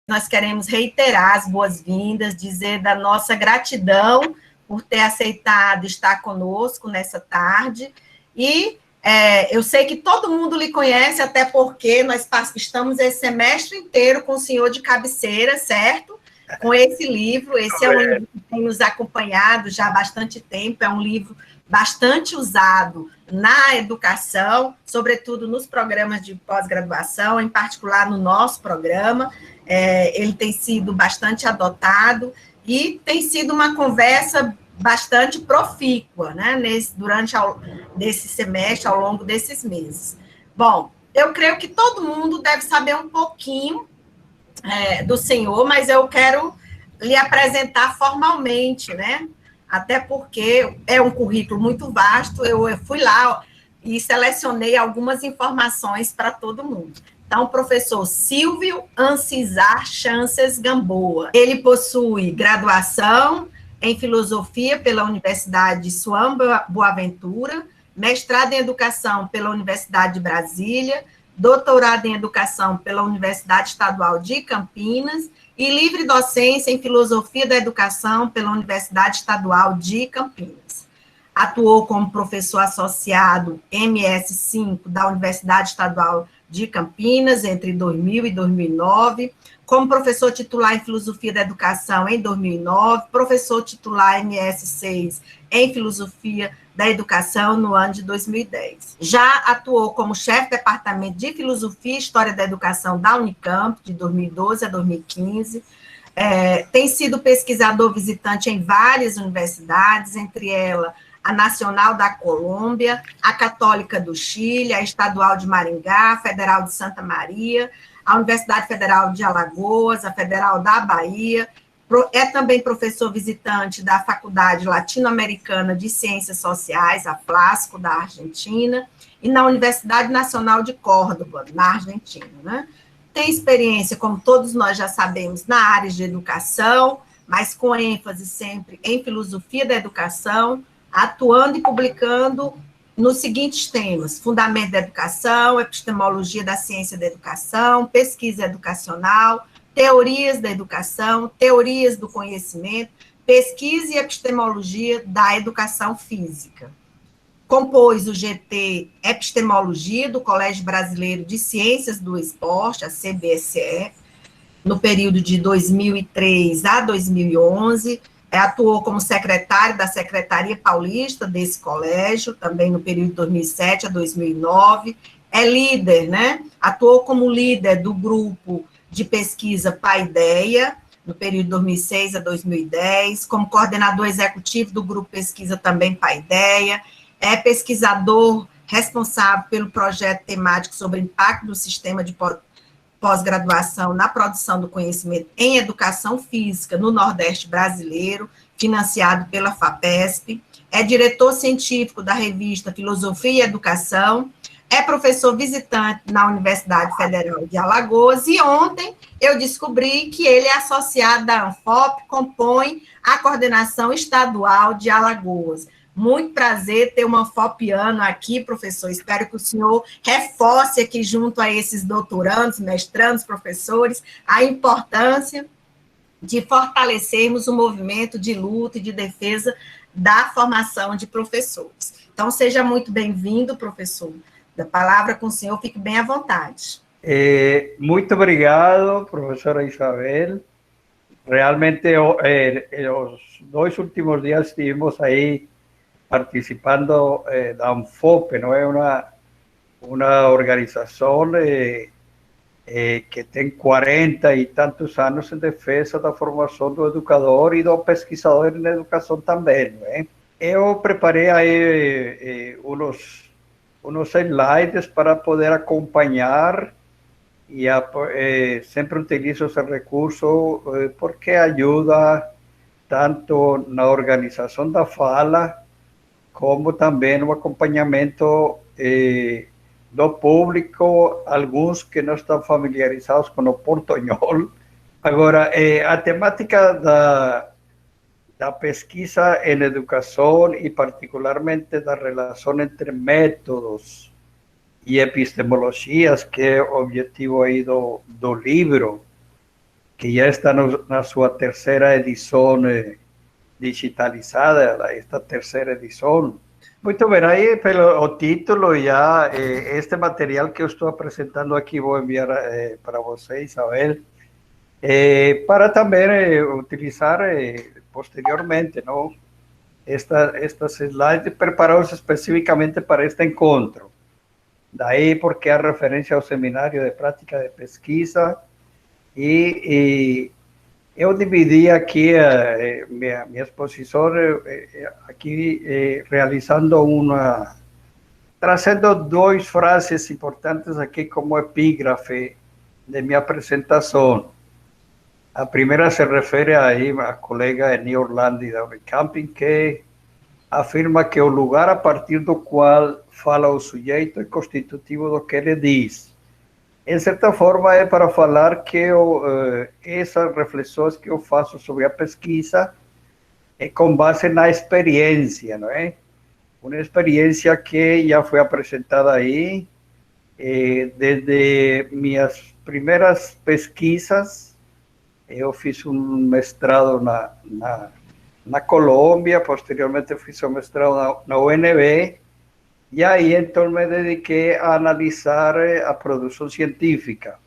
nós queremos reiterar as boas-vindas, dizer da nossa gratidão por ter aceitado estar conosco nessa tarde, e eu sei que todo mundo lhe conhece, até porque nós estamos esse semestre inteiro com o senhor de cabeceira, certo? Com esse livro, esse é um livro que tem nos acompanhado já há bastante tempo, é um livro bastante usado na educação, sobretudo nos programas de pós-graduação, em particular no nosso programa. Ele tem sido bastante adotado e tem sido uma conversa bastante profícua, né, durante desse semestre, ao longo desses meses. Bom, eu creio que todo mundo deve saber um pouquinho do senhor, mas eu quero lhe apresentar formalmente, né, até porque é um currículo muito vasto, eu fui lá e selecionei algumas informações para todo mundo. Então, o professor Silvio Ancisar Chances Gamboa, ele possui graduação em Filosofia pela Universidade Suam Boaventura, mestrado em Educação pela Universidade de Brasília, doutorado em Educação pela Universidade Estadual de Campinas e livre docência em Filosofia da Educação pela Universidade Estadual de Campinas. Atuou como professor associado MS5 da Universidade Estadual de Campinas entre 2000 e 2009, como professor titular em Filosofia da Educação em 2009, professor titular MS6 em Filosofia da Educação no ano de 2010. Já atuou como chefe do Departamento de Filosofia e História da Educação da Unicamp, de 2012 a 2015, tem sido pesquisador visitante em várias universidades, entre elas a Nacional da Colômbia, a Católica do Chile, a Estadual de Maringá, a Federal de Santa Maria, a Universidade Federal de Alagoas, a Federal da Bahia, é também professor visitante da Faculdade Latino-Americana de Ciências Sociais, a FLASCO, da Argentina, e na Universidade Nacional de Córdoba, na Argentina, né? Tem experiência, como todos nós já sabemos, na área de educação, mas com ênfase sempre em filosofia da educação, atuando e publicando nos seguintes temas: fundamento da educação, epistemologia da ciência da educação, pesquisa educacional, teorias da educação, teorias do conhecimento, pesquisa e epistemologia da educação física. Compôs o GT Epistemologia do Colégio Brasileiro de Ciências do Esporte, a CBSE, no período de 2003 a 2011, atuou como secretário da Secretaria Paulista desse colégio, também no período de 2007 a 2009, é líder, né? Atuou como líder do grupo de pesquisa Paideia, no período de 2006 a 2010, como coordenador executivo do grupo pesquisa também Paideia, é pesquisador responsável pelo projeto temático sobre o impacto do sistema de pós-graduação na produção do conhecimento em educação física no Nordeste brasileiro, financiado pela FAPESP, é diretor científico da revista Filosofia e Educação, é professor visitante na Universidade Federal de Alagoas, e ontem eu descobri que ele é associado da ANFOP, compõe a coordenação estadual de Alagoas. Muito prazer ter uma anfopiano aqui, professor. Espero que o senhor reforce aqui junto a esses doutorandos, mestrandos, professores, a importância de fortalecermos o movimento de luta e de defesa da formação de professores. Então, seja muito bem-vindo, professor. Da palavra com o senhor, fique bem à vontade. Muito obrigado, professora Isabel. Realmente, os 2 últimos dias estivemos aí participando da ANFOP, ¿no? Es una organización que tiene 40 y tantos años en defensa da formação do educador e do pesquisador em educação também, né? Eu preparei aí unos slides para poder acompanhar y sempre utilizo esse recurso porque ajuda tanto na organização da fala como também o acompanhamento do público, alguns que não estão familiarizados com o portunhol. Agora, a temática da pesquisa em educação e particularmente da relação entre métodos e epistemologias, que é o objetivo aí do livro, que já está na sua terceira edição digitalizada, esta terceira edição. Muito bem, aí pelo o título já, este material que eu estou apresentando aqui vou enviar para você, Isabel, para também utilizar posteriormente, não? Estas slides preparados especificamente para este encontro. Daí porque a referência ao seminário de prática de pesquisa e eu dividi aqui minha exposição aqui realizando trazendo duas frases importantes aqui como epígrafe de minha apresentação. A primeira se refere aí à colega Eni Orlandi da Unicamping, que afirma que o lugar a partir do qual fala o sujeito é constitutivo do que ele diz. Em certa forma, é para falar que essas reflexões que eu faço sobre a pesquisa é com base na experiência, não é? Uma experiência que já foi apresentada aí, desde minhas primeiras pesquisas. Eu fiz um mestrado na Colômbia, posteriormente fiz um mestrado na UNB, e aí então me dediquei a analisar a produção científica,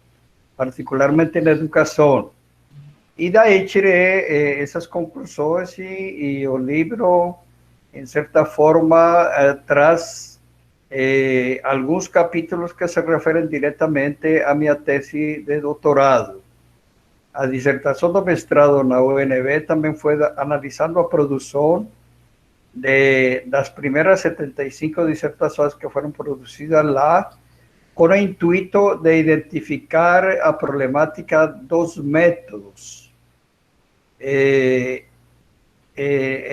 particularmente na educação. E daí tirei essas conclusões e o livro, em certa forma, traz alguns capítulos que se referem diretamente à minha tese de doutorado. A dissertação do mestrado na UNB também foi analisando a produção das primeiras 75 dissertações que foram produzidas lá, com o intuito de identificar a problemática dos métodos.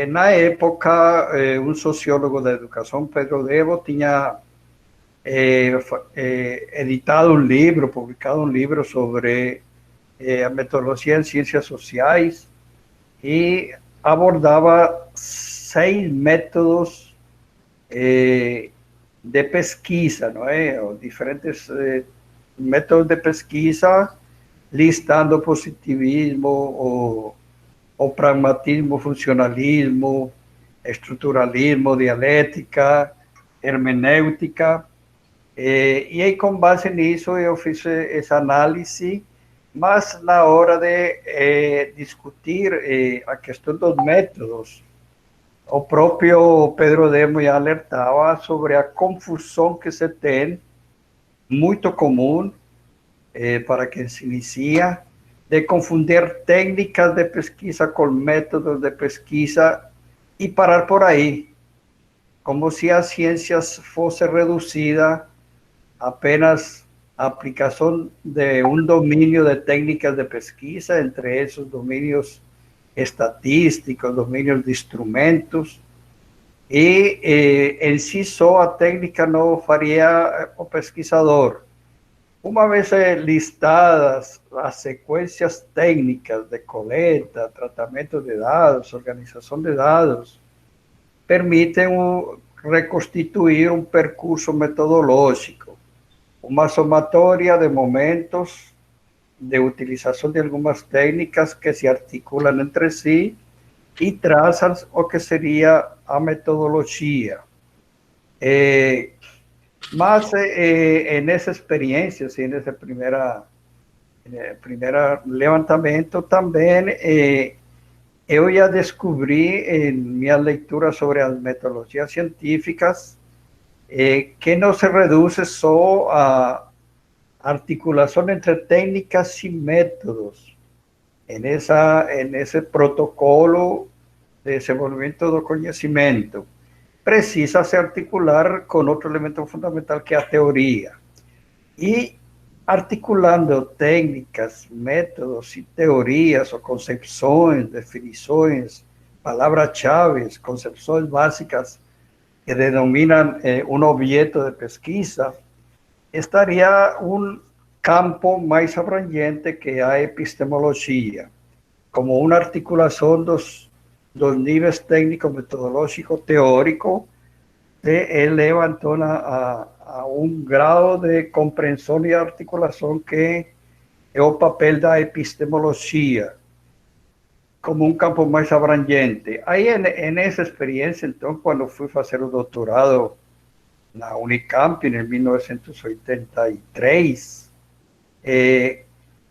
Na época, um sociólogo da educação, Pedro Devo, tinha editado um livro, publicado um livro sobre a metodologia em ciências sociais e abordava 6 métodos de pesquisa, não é? Diferentes métodos de pesquisa, listando o positivismo, o pragmatismo, o funcionalismo, estruturalismo, dialética, hermenêutica. E aí, com base nisso, eu fiz essa análise, mas na hora de discutir a questão dos métodos, o próprio Pedro Demo já alertava sobre a confusão que se tem, muito comum para quem se inicia, de confundir técnicas de pesquisa com métodos de pesquisa e parar por aí, como se a ciência fosse reduzida apenas a aplicação de um domínio de técnicas de pesquisa, entre esses domínios estatísticos, domínios de instrumentos, e em si só a técnica não faria o pesquisador. Uma vez listadas as sequências técnicas de coleta, tratamento de dados, organização de dados, permitem reconstituir um percurso metodológico, uma somatória de momentos de utilização de algumas técnicas que se articulam entre si e trazem o que seria a metodologia. Mas nessa experiência, assim, nesse primeiro levantamento, também eu já descobri em minha leitura sobre as metodologias científicas que não se reduz só a articulação entre técnicas e métodos nesse protocolo de desenvolvimento do conhecimento. Precisa se articular com outro elemento fundamental, que é a teoria. E articulando técnicas, métodos e teorias, ou concepções, definições, palavras-chave, concepções básicas que denominam um objeto de pesquisa, estaria um campo mais abrangente, que é a epistemologia, como uma articulação dos níveis técnico, metodológico, teórico, que eleva então a um grau de compreensão e articulação que é o papel da epistemologia como um campo mais abrangente. Aí, nessa experiência, então, quando fui fazer o doutorado na Unicamp, em 1983,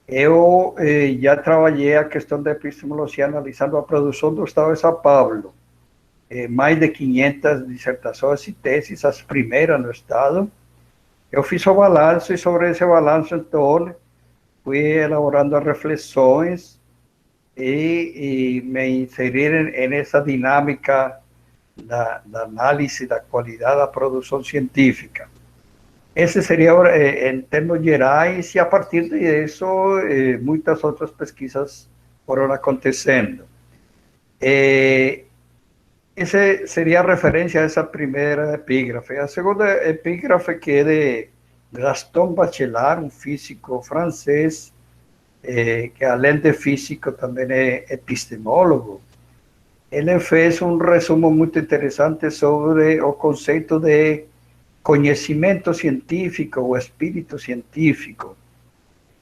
eu já trabalhei a questão da epistemologia analisando a produção do Estado de São Paulo. Mais de 500 dissertações e teses, as primeiras no Estado. Eu fiz o balanço e sobre esse balanço, então, fui elaborando as reflexões e me inserir nessa dinâmica da análise da qualidade da produção científica. Esse seria, em termos gerais, e a partir disso, muitas outras pesquisas foram acontecendo. Essa seria a referência a essa primeira epígrafe. A segunda epígrafe, que é de Gaston Bachelard, um físico francês, que além de físico também é epistemólogo. Ele fez um resumo muito interessante sobre o conceito de conhecimento científico, o espírito científico,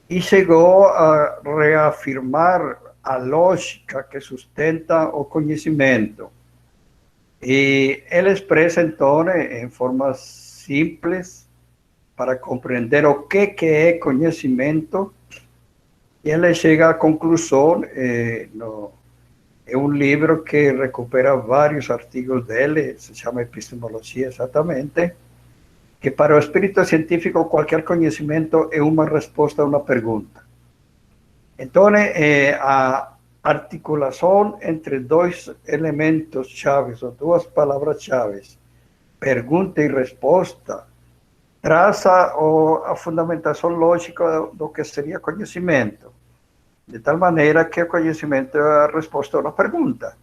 e chegou a reafirmar a lógica que sustenta o conhecimento. E ele expressa, então, em formas simples, para compreender o que é conhecimento, e ele chega à conclusão, é um livro que recupera vários artigos dele, se chama Epistemologia exatamente, que para o espírito científico qualquer conhecimento é uma resposta a uma pergunta. Então, a articulação entre dois elementos chaves, ou duas palavras-chaves, pergunta e resposta, traça a fundamentação lógica do que seria conhecimento, de tal maneira que o conhecimento é a resposta a uma pergunta.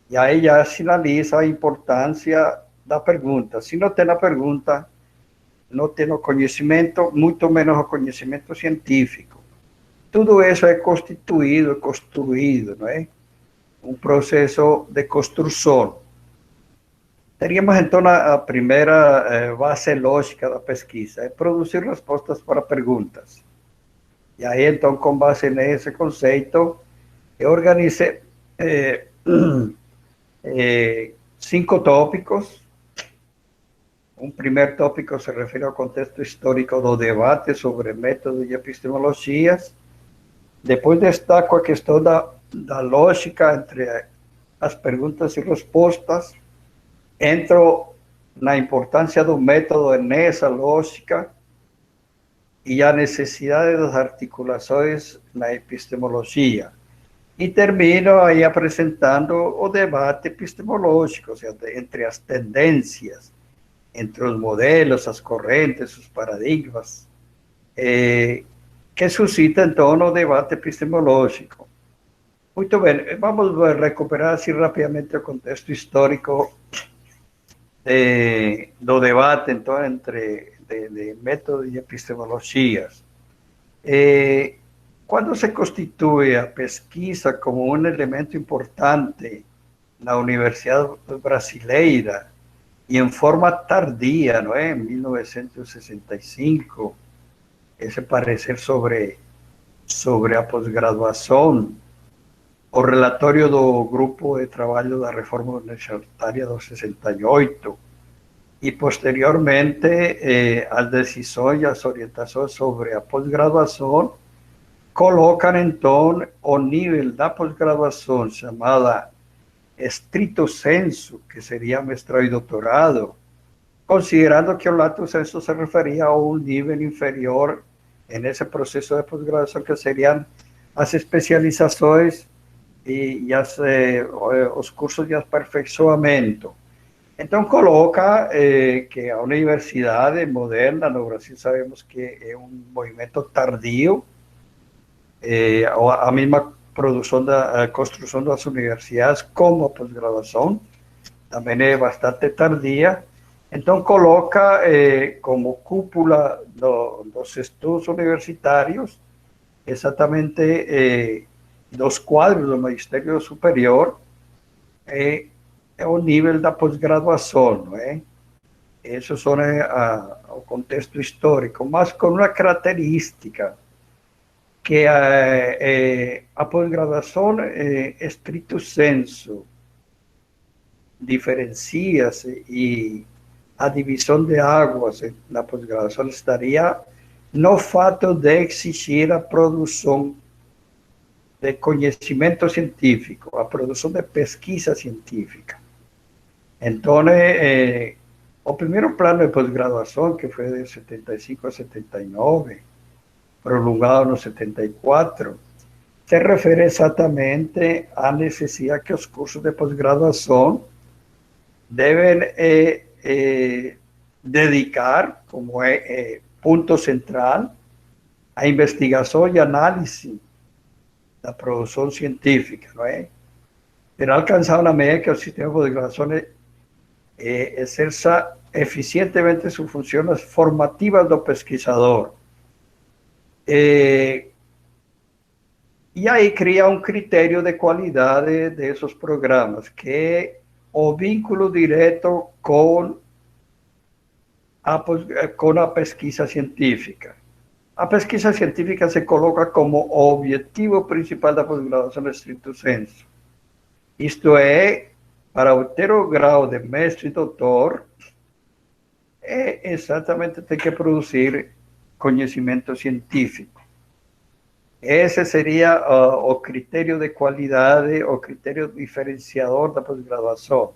E aí já sinaliza a importância da pergunta. Se não tem a pergunta, não tem o conhecimento, muito menos o conhecimento científico. Tudo isso é constituído, construído, não é? Um processo de construção. Teríamos, então, a primeira base lógica da pesquisa, é produzir respostas para perguntas. E aí, então, com base nesse conceito, eu organizei 5 tópicos. Um primeiro tópico se refere ao contexto histórico do debate sobre métodos e epistemologias. Depois destaco a questão da lógica entre as perguntas e respostas. Entro na importância do método nessa lógica e a necessidade das articulações na epistemologia. E termino aí apresentando o debate epistemológico, ou seja, entre as tendências, entre os modelos, as correntes, os paradigmas, que suscita, então, o debate epistemológico. Muito bem, vamos recuperar assim rapidamente o contexto histórico do debate, então, entre de métodos e epistemologias. Quando se constitui a pesquisa como um elemento importante na Universidade Brasileira, e em forma tardia, não é? Em 1965, esse parecer sobre a pós-graduação, o relatório do Grupo de Trabalho da Reforma Universitária do 68, e posteriormente as decisões e as orientações sobre a pós-graduação colocam, então, o nível da pós-graduação chamada estrito sensu, que seria mestrado e doutorado, considerando que o lato sensu se referia a um nível inferior nesse processo de pós-graduação, que seriam as especializações e os cursos de aperfeiçoamento. Então, coloca que a universidade moderna, no Brasil sabemos que é um movimento tardio, a mesma construção das universidades como a pós-graduação também é bastante tardia. Então, coloca como cúpula dos estudos universitários exatamente dos quadros do magistério superior o nível da pós-graduação, não é? Isso é o contexto histórico, mas com uma característica, que a pós-graduação, estrito senso, diferencia-se e a divisão de águas na pós-graduação estaria no fato de exigir a produção de conhecimento científico, a produção de pesquisa científica. Então, o primeiro plano de pós-graduação, que foi de 75 a 79, prolongado no 74, se refere exatamente à necessidade que os cursos de pós-graduação devem dedicar, como ponto central, a investigação e análise da produção científica, não é? Ter alcançado na medida que o sistema de pós-graduação exerça eficientemente suas funções formativas do pesquisador. E aí cria um critério de qualidade desses programas, que é o vínculo direto com a pesquisa científica. A pesquisa científica se coloca como o objetivo principal da pós-graduação no estrito senso. Isto é, para obter o grau de mestre e doutor, exatamente tem que produzir conhecimento científico. Esse seria o critério de qualidade, o critério diferenciador da pós-graduação.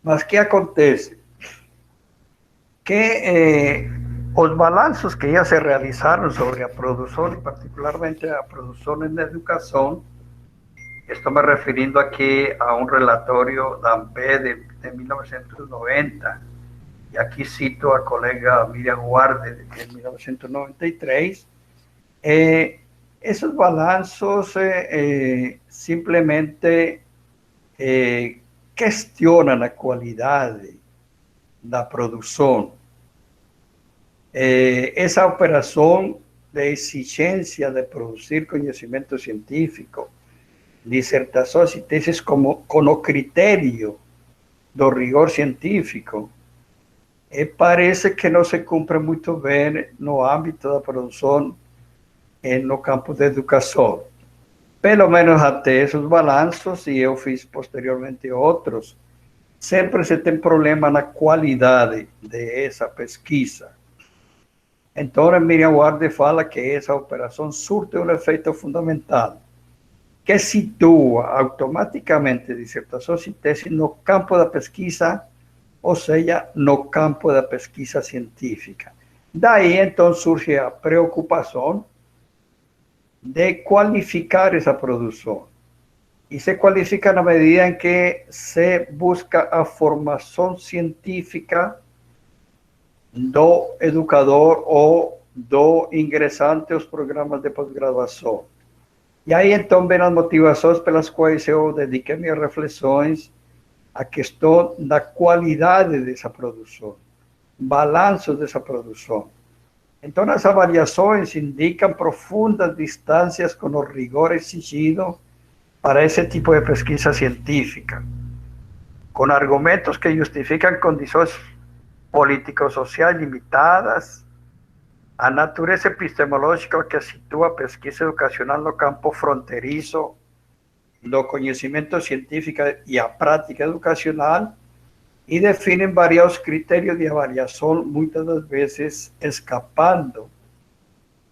Mas o que acontece? Que os balanços que já se realizaram sobre a produção, e particularmente a produção na educação, estou me referindo aqui a um relatório da ANPE de 1990, e aqui cito a colega Miriam Guarde, de 1993, esses balanços simplesmente questionam a qualidade da produção. Essa operação de exigência de produzir conhecimento científico, dissertações e teses com o critério do rigor científico, parece que não se cumpre muito bem no âmbito da produção no campo da educação. Pelo menos até esses balanços, e eu fiz posteriormente outros, sempre se tem problema na qualidade dessa pesquisa. Então, a Miriam Guarde fala que essa operação surte um efeito fundamental, que situa automaticamente dissertações e teses no campo da pesquisa, ou seja, no campo da pesquisa científica. Daí, então, surge a preocupação de qualificar essa produção. E se qualifica na medida em que se busca a formação científica do educador ou do ingressante aos programas de pós-graduação. E aí, então, vem as motivações pelas quais eu dediquei minhas reflexões à questão da qualidade dessa produção, balanços dessa produção. Então, as avaliações indicam profundas distâncias com o rigor exigido para esse tipo de pesquisa científica, com argumentos que justificam condições político-sociais limitadas, a natureza epistemológica que situa a pesquisa educacional no campo fronteiriço do conhecimento científico e a prática educacional, e definem variados critérios de avaliação, muitas das vezes escapando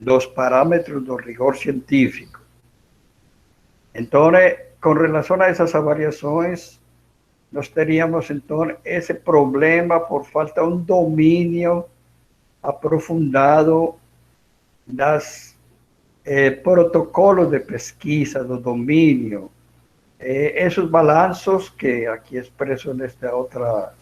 dos parâmetros do rigor científico. Então, com relação a essas avaliações, nós teríamos, então, esse problema por falta de um domínio aprofundado das protocolos de pesquisa, do domínio. Esses balanços, que aqui expresso nesta outra,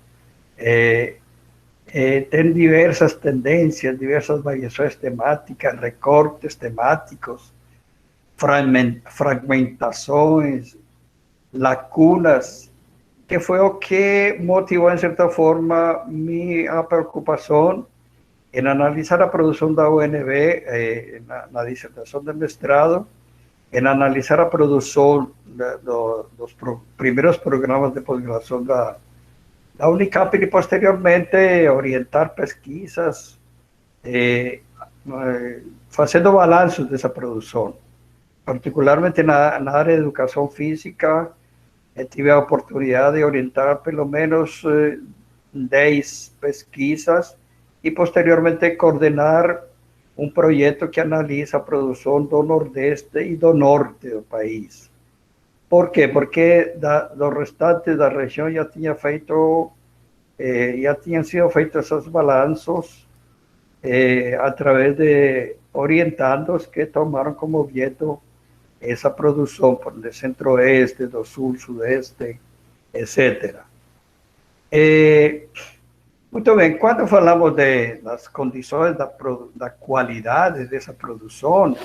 têm diversas tendências, diversas variações temáticas, recortes temáticos, fragmentações, lacunas, que foi o que motivou, em certa forma, minha preocupação em analisar a produção da UNB na dissertação de mestrado, em analisar a produção dos primeiros programas de pós-graduação da Unicamp e, posteriormente, orientar pesquisas fazendo balanços dessa produção. Particularmente na área de educação física, tive a oportunidade de orientar pelo menos 10 pesquisas e posteriormente coordenar um projeto que analisa a produção do Nordeste e do Norte do país. Por quê? Porque do restante da região já tinha feito, já tinham sido feitos esses balanços através de orientandos que tomaram como objeto essa produção do centro-oeste, do sul, sudeste, etc. Muito bem, quando falamos das condições da qualidade dessa produção,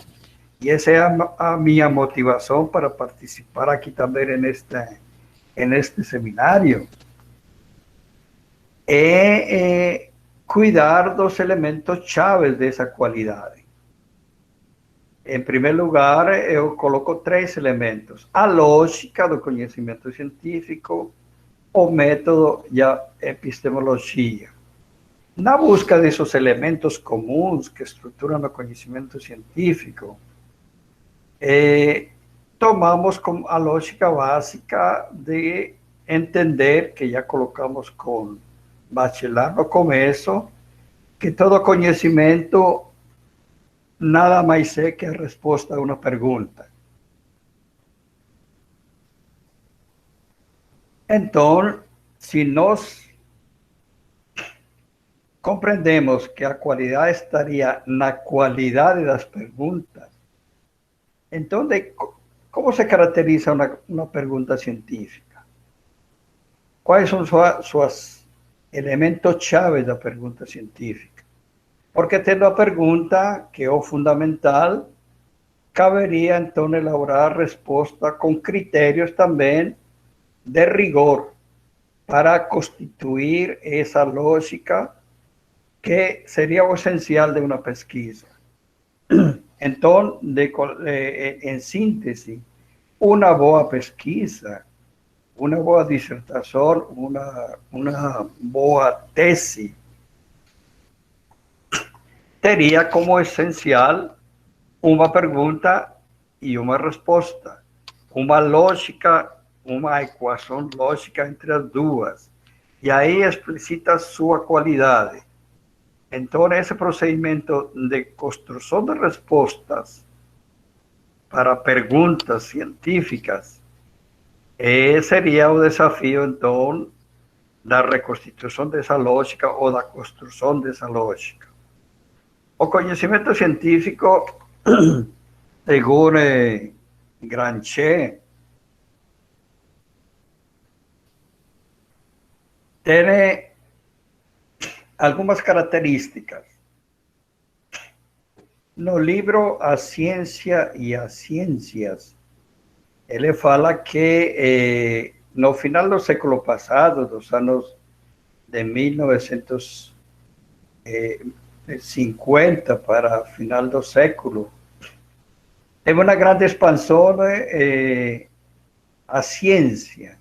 e essa é a minha motivação para participar aqui também neste seminário, é cuidar dos elementos chaves dessa qualidade. Em primeiro lugar, eu coloco 3 elementos: a lógica do conhecimento científico, o método e a epistemologia. Na busca desses elementos comuns que estruturam o conhecimento científico, tomamos como a lógica básica de entender, que já colocamos com Bachelard no começo, que todo conhecimento nada mais é que a resposta a uma pergunta. Então, se nós compreendemos que a qualidade estaria na qualidade das perguntas, então, como se caracteriza uma pergunta científica? Quais são seus elementos-chave da pergunta científica? Porque tendo a pergunta, que é o fundamental, caberia então elaborar a resposta com critérios também de rigor para constituir essa lógica que seria o essencial de uma pesquisa. Então, em síntese, uma boa pesquisa, uma boa dissertação, uma boa tese, teria como essencial uma pergunta e uma resposta, uma lógica, uma equação lógica entre as duas, e aí explicita sua qualidade. Então, esse procedimento de construção de respostas para perguntas científicas seria o desafio, então, da reconstituição dessa lógica ou da construção dessa lógica. O conhecimento científico, segundo Gramsci, tem algumas características. No livro A Ciência e as Ciências, ele fala que no final do século passado, dos anos de 1950 para final do século, teve uma grande expansão a ciência,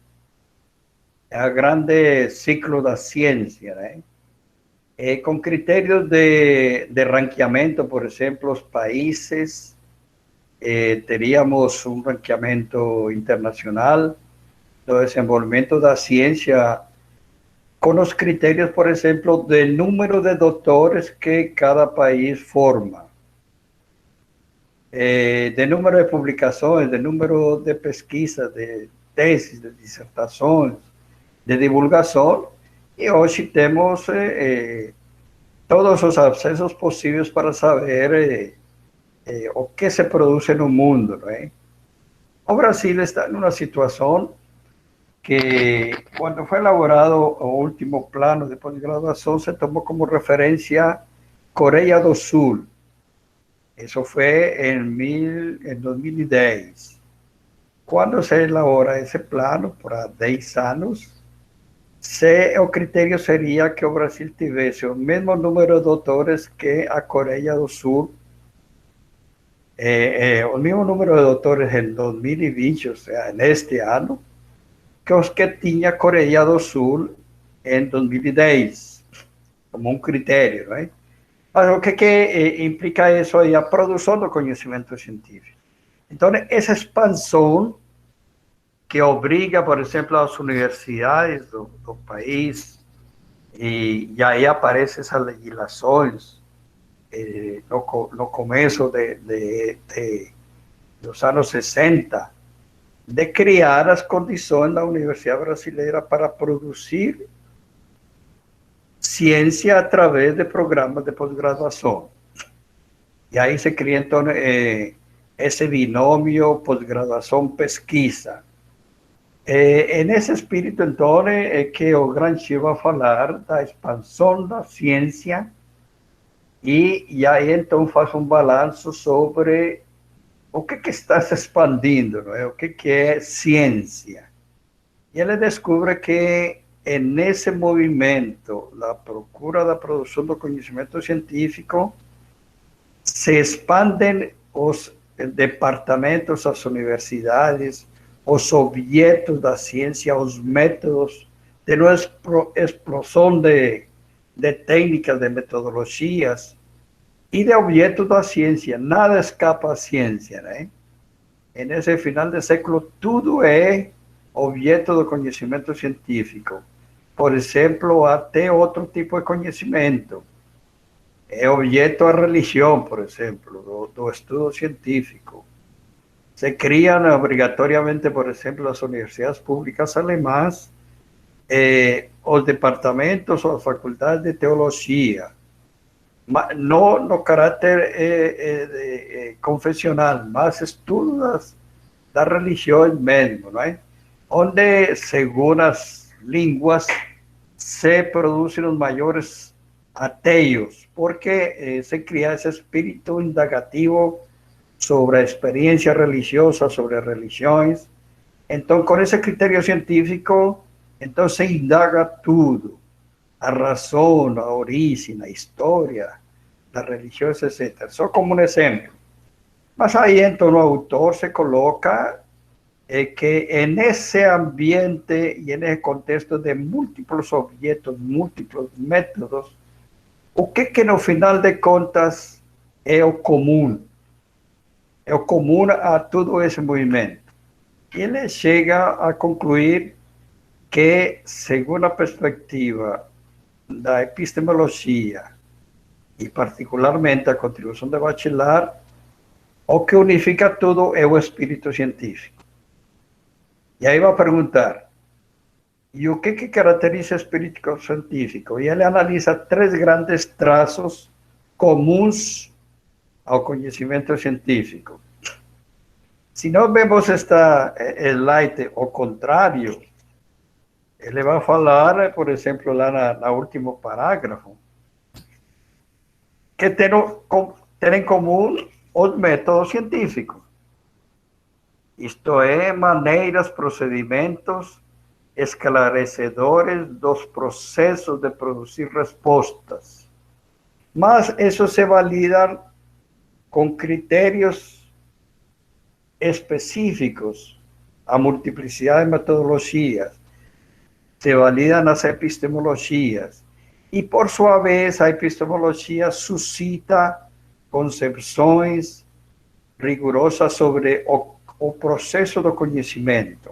a grande ciclo da ciência, né? Com critérios de ranqueamento, por exemplo, os países, teríamos um ranqueamento internacional do desenvolvimento da ciência com os critérios, por exemplo, de número de doutores que cada país forma, de número de publicações, de número de pesquisas, de teses, de dissertações, de divulgação. E hoje temos todos os acessos possíveis para saber o que se produz no mundo, não é? O Brasil está em uma situação que, quando foi elaborado o último plano de pós-graduação, se tomou como referência Coreia do Sul. Isso foi em 2010. Quando se elabora esse plano, para 10 anos, o critério seria que o Brasil tivesse o mesmo número de doutores que a Coreia do Sul, o mesmo número de doutores em 2020, ou seja, neste ano, que os que tinha a Coreia do Sul em 2010, como um critério, não é? Mas o que implica isso aí? A produção do conhecimento científico. Então, essa expansão que obriga, por exemplo, as universidades do país, e aí aparecem essas legislações no começo dos anos 60, de criar as condições da Universidade Brasileira para produzir ciência através de programas de pós-graduação. E aí se cria, então, esse binômio pós-graduação-pesquisa. Nesse espírito, então, é que o Gramsci vai falar da expansão da ciência e aí, então, faz um balanço sobre o que está se expandindo, não é? O que é ciência. E ele descobre que nesse movimento, da procura da produção do conhecimento científico, se expandem os departamentos, as universidades, os objetos da ciência, os métodos, de uma explosão de técnicas, de metodologias e de objetos da ciência. Nada escapa à ciência, né? Nesse final do século, tudo é objeto do conhecimento científico. Por exemplo, até outro tipo de conhecimento. É objeto da religião, por exemplo, do estudo científico. Se criam obrigatoriamente, por exemplo, nas universidades públicas alemãs, os departamentos ou as faculdades de teologia, não no caráter confessional, mas estudos das religiões mesmo, não é? Onde, segundo as línguas, se produzem os maiores ateos, porque se cria esse espírito indagativo sobre a experiência religiosa, sobre religiões. Então, com esse critério científico, então se indaga tudo, a razão, a origem, a história das religiões, etc. Só como um exemplo. Mas aí, então, o autor se coloca que nesse ambiente e nesse contexto de múltiplos objetos, múltiplos métodos, o que no final de contas é o comum? É o comum a todo esse movimento. E ele chega a concluir que, segundo a perspectiva da epistemologia, e particularmente a contribuição de Bachelard, o que unifica tudo é o espírito científico. E aí vai perguntar, e o que caracteriza o espírito científico? E ele analisa 3 grandes traços comuns ao conhecimento científico. Se nós vemos esta slide ao contrário, ele vai falar, por exemplo, lá no último parágrafo, que tem em comum os métodos científicos. Isto é, maneiras, procedimentos esclarecedores dos processos de produzir respostas. Mas isso se valida com critérios específicos, a multiplicidade de metodologias, se valida nas epistemologias. E, por sua vez, a epistemologia suscita concepções rigorosas sobre o processo do conhecimento.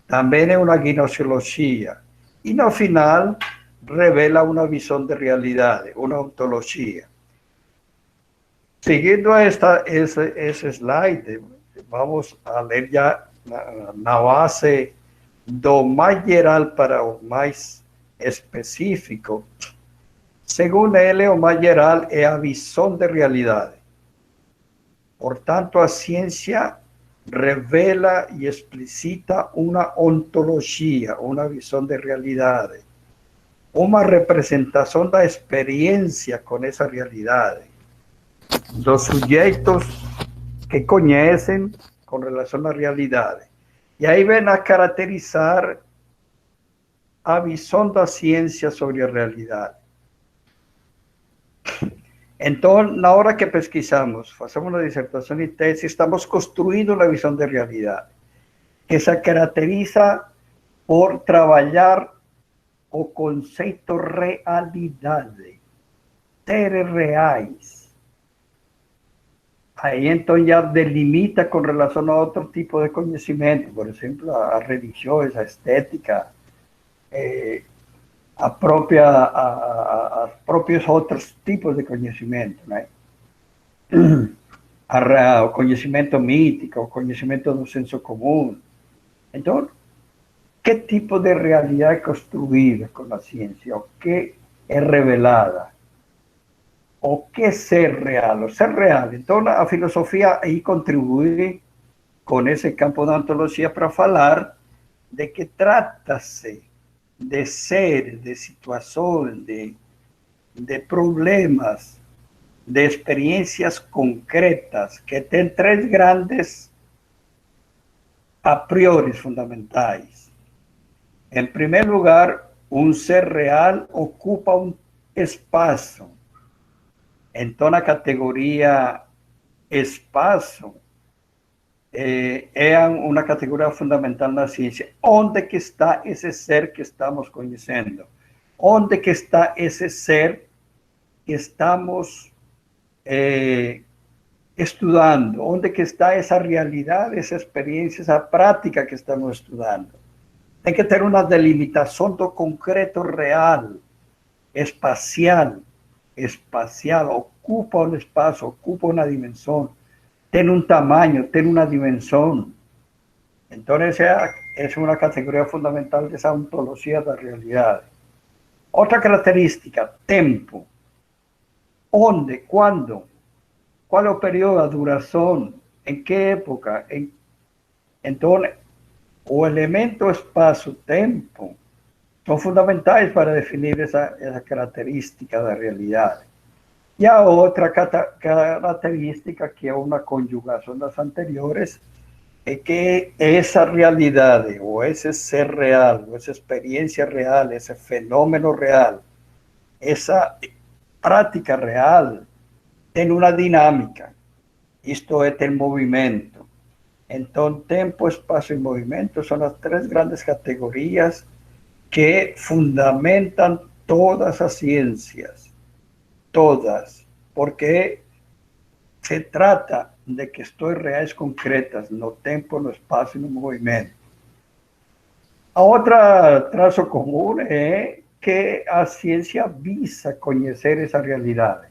Também é uma gnoseologia. E, no final, revela uma visão de realidade, uma ontologia. Seguindo esse slide, vamos a ler já na base do mais geral para o mais específico. Segundo ele, o mais geral é a visão de realidade. Portanto, a ciência revela e explicita uma ontologia, uma visão de realidade, uma representação da experiência com essa realidade, dos sujeitos que conhecem com relação à realidade. E aí vem a caracterizar a visão da ciência sobre a realidade. Então, na hora que pesquisamos, fazemos uma dissertação e tese, estamos construindo uma visão de realidade, que se caracteriza por trabalhar o conceito realidade. seres reais. Aí então já delimita com relação a outro tipo de conhecimento, por exemplo, a religiões, a estética, os próprios outros tipos de conhecimento, né? O conhecimento mítico, o conhecimento do senso comum. Então, que tipo de realidade é construída com a ciência? O que é revelada? O que é ser real? O ser real. Então, a filosofia aí contribui com esse campo da ontologia para falar de que trata-se de ser, de situações, de problemas, de experiências concretas que têm três grandes a priori fundamentais. Em primeiro lugar, um ser real ocupa um espaço. Então, na categoria espaço, é uma categoria fundamental na ciência. Onde que está esse ser que estamos conhecendo? Onde que está esse ser que estamos estudando? Onde que está essa realidade, essa experiência, essa prática que estamos estudando? Tem que ter uma delimitação do concreto real, espacial, ocupa um espaço, ocupa uma dimensão, tem um tamanho, tem uma dimensão. Então, essa é uma categoria fundamental dessa ontologia da realidade. Outra característica, tempo. Onde, quando, qual é o período, a duração, em que época. Então, o elemento espaço-tempo são fundamentais para definir essa característica da realidade. E a outra característica, que é uma conjugação das anteriores, é que essa realidade, ou esse ser real, ou essa experiência real, esse fenômeno real, essa prática real, tem uma dinâmica. Isto é, tem movimento. Então, tempo, espaço e movimento são as três grandes categorias que fundamentam todas as ciências. Todas. Porque se trata de questões reais concretas no tempo, no espaço e no movimento. A outra traço comum é que a ciência visa conhecer essa realidade,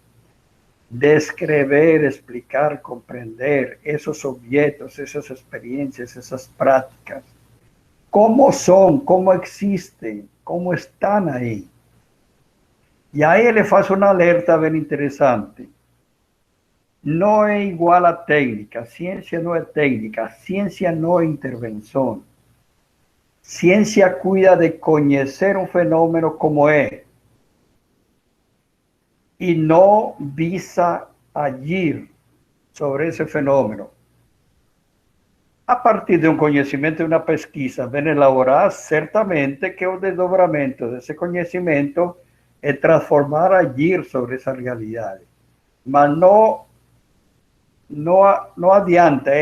descrever, explicar, compreender esses objetos, essas experiências, essas práticas, como são, como existem, como estão aí. E aí ele faz um alerta bem interessante. Não é igual a técnica, a ciência não é técnica, a ciência não é intervenção. Ciência cuida de conhecer um fenômeno como é e não visa agir sobre esse fenômeno. A partir de um conhecimento e uma pesquisa bem elaborada, certamente que o desdobramento desse conhecimento é transformar, agir sobre essa realidade. Mas não adianta,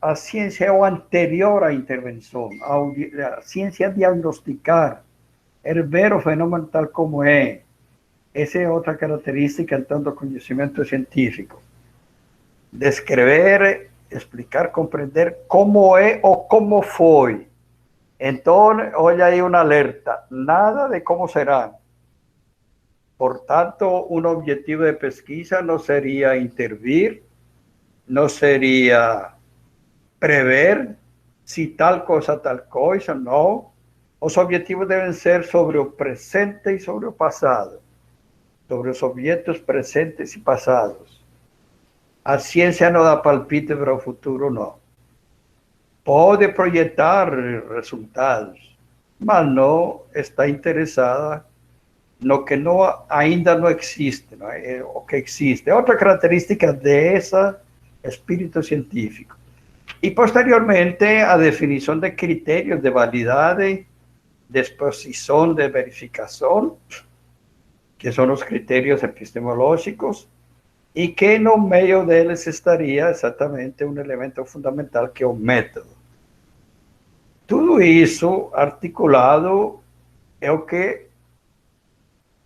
a ciência é o anterior à intervenção, a ciência é diagnosticar, é ver o fenômeno tal como é. Essa é outra característica, então, do conhecimento científico. Descrever, explicar, compreender como é ou como foi. Então, olha aí um alerta, nada de como será. Portanto, um objetivo de pesquisa não seria intervir, não seria prever se tal coisa, não. Os objetivos devem ser sobre o presente e sobre o passado, sobre os objetos presentes e passados. A ciência não dá palpite para o futuro, não. Pode projetar resultados, mas não está interessada no que ainda não existe, não é? O que existe. É outra característica desse espírito científico. E, posteriormente, a definição de critérios de validade, de exposição, de verificação, que são os critérios epistemológicos, e que no meio deles estaria exatamente um elemento fundamental, que é o método. Tudo isso articulado é o que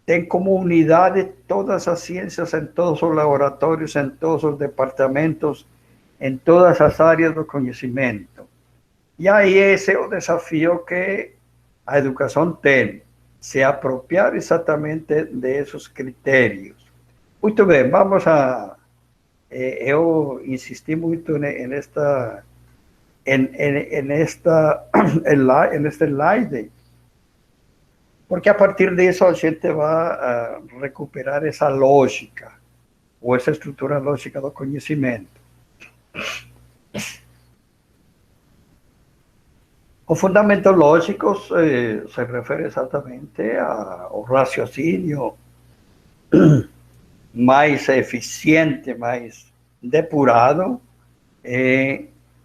tem como unidade todas as ciências em todos os laboratórios, em todos os departamentos, em todas as áreas do conhecimento. E aí esse é o desafio que a educação tem, se apropriar exatamente desses critérios. Muito bem, vamos a... eu insisti muito nesta neste slide, porque a partir disso a gente vai recuperar essa lógica, ou essa estrutura lógica do conhecimento. O fundamento lógico se refere exatamente ao raciocínio mais eficiente, mais depurado